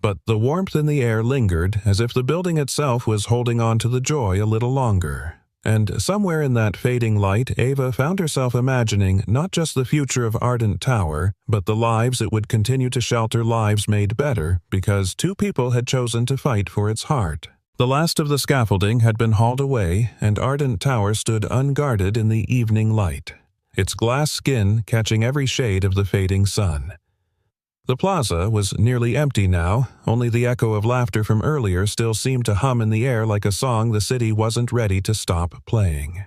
But the warmth in the air lingered, as if the building itself was holding on to the joy a little longer. And somewhere in that fading light, Ava found herself imagining not just the future of Ardent Tower, but the lives it would continue to shelter, lives made better because two people had chosen to fight for its heart. The last of the scaffolding had been hauled away, and Ardent Tower stood unguarded in the evening light, its glass skin catching every shade of the fading sun. The plaza was nearly empty now, only the echo of laughter from earlier still seemed to hum in the air like a song the city wasn't ready to stop playing.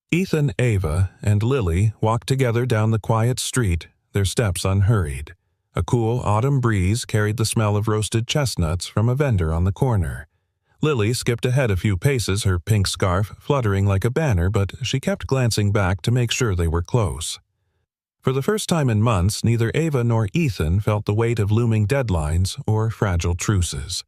Ethan, Ava, and Lily walked together down the quiet street, their steps unhurried. A cool autumn breeze carried the smell of roasted chestnuts from a vendor on the corner. Lily skipped ahead a few paces, her pink scarf fluttering like a banner, but she kept glancing back to make sure they were close. For the first time in months, neither Ava nor Ethan felt the weight of looming deadlines or fragile truces.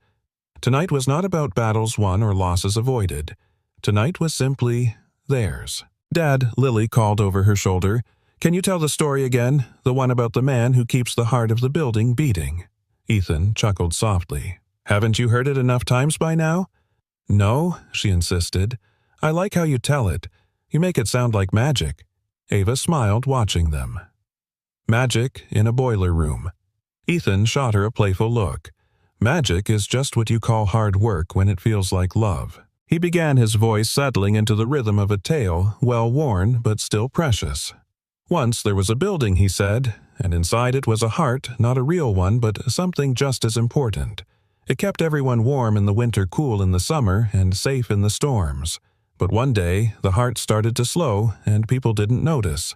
Tonight was not about battles won or losses avoided. Tonight was simply theirs. "Dad," Lily called over her shoulder, "can you tell the story again? The one about the man who keeps the heart of the building beating." Ethan chuckled softly. "Haven't you heard it enough times by now?" "No," she insisted. "I like how you tell it. You make it sound like magic." Ava smiled, watching them. "Magic in a boiler room." Ethan shot her a playful look. "Magic is just what you call hard work when it feels like love." He began, his voice settling into the rhythm of a tale, well-worn but still precious. "Once there was a building," he said, "and inside it was a heart, not a real one, but something just as important. It kept everyone warm in the winter, cool in the summer, and safe in the storms. But one day, the heart started to slow, and people didn't notice.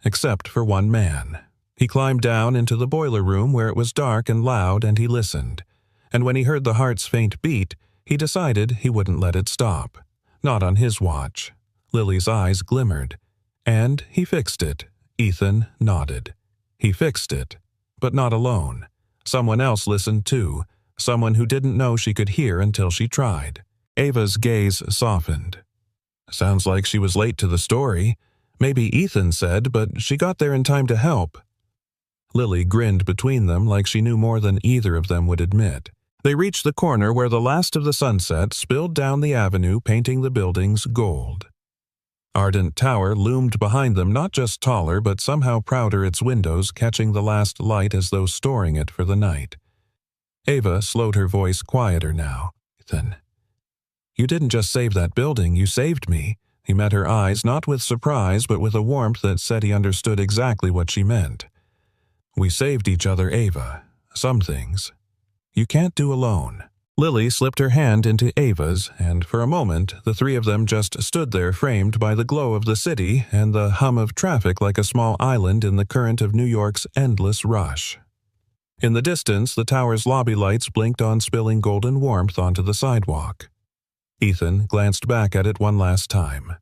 Except for one man. He climbed down into the boiler room where it was dark and loud, and he listened. And when he heard the heart's faint beat, he decided he wouldn't let it stop. Not on his watch." Lily's eyes glimmered. "And he fixed it." Ethan nodded. "He fixed it. But not alone. Someone else listened too. Someone who didn't know she could hear until she tried." Ava's gaze softened. "Sounds like she was late to the story. Maybe Ethan said, but she got there in time to help." Lily grinned between them like she knew more than either of them would admit. They reached the corner where the last of the sunset spilled down the avenue, painting the buildings gold. Ardent Tower loomed behind them, not just taller, but somehow prouder, its windows catching the last light as though storing it for the night. Ava slowed her voice quieter now. "Ethan, you didn't just save that building, you saved me." He met her eyes, not with surprise, but with a warmth that said he understood exactly what she meant. "We saved each other, Ava. Some things you can't do alone." Lily slipped her hand into Ava's, and for a moment the three of them just stood there, framed by the glow of the city and the hum of traffic like a small island in the current of New York's endless rush. In the distance, the tower's lobby lights blinked on, spilling golden warmth onto the sidewalk. Ethan glanced back at it one last time.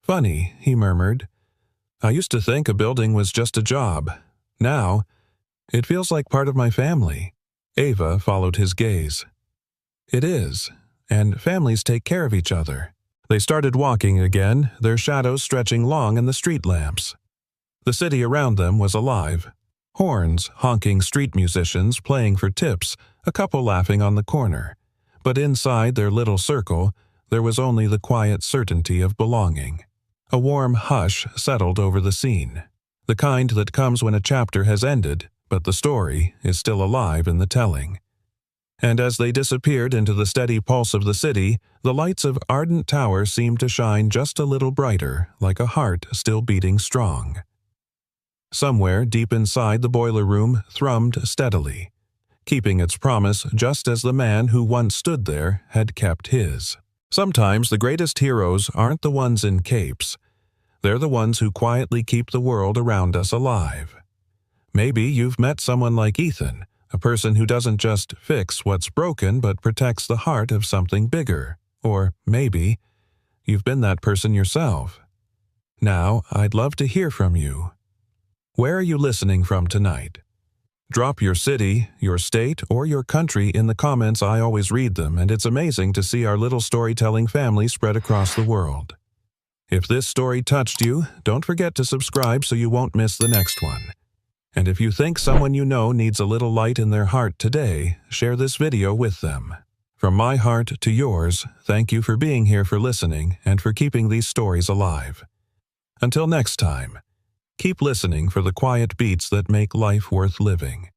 "Funny," he murmured. "I used to think a building was just a job. Now, it feels like part of my family." Ava followed his gaze. "It is, and families take care of each other." They started walking again, their shadows stretching long in the street lamps. The city around them was alive. Horns, honking street musicians playing for tips, a couple laughing on the corner. But inside their little circle, there was only the quiet certainty of belonging. A warm hush settled over the scene, the kind that comes when a chapter has ended, but the story is still alive in the telling. And as they disappeared into the steady pulse of the city, the lights of Ardent Tower seemed to shine just a little brighter, like a heart still beating strong. Somewhere deep inside the boiler room thrummed steadily, keeping its promise just as the man who once stood there had kept his. Sometimes the greatest heroes aren't the ones in capes. They're the ones who quietly keep the world around us alive. Maybe you've met someone like Ethan, a person who doesn't just fix what's broken but protects the heart of something bigger. Or maybe you've been that person yourself. Now, I'd love to hear from you. Where are you listening from tonight? Drop your city, your state, or your country in the comments. I always read them, and it's amazing to see our little storytelling family spread across the world. If this story touched you, don't forget to subscribe so you won't miss the next one. And if you think someone you know needs a little light in their heart today, share this video with them. From my heart to yours, thank you for being here, for listening, and for keeping these stories alive. Until next time, keep listening for the quiet beats that make life worth living.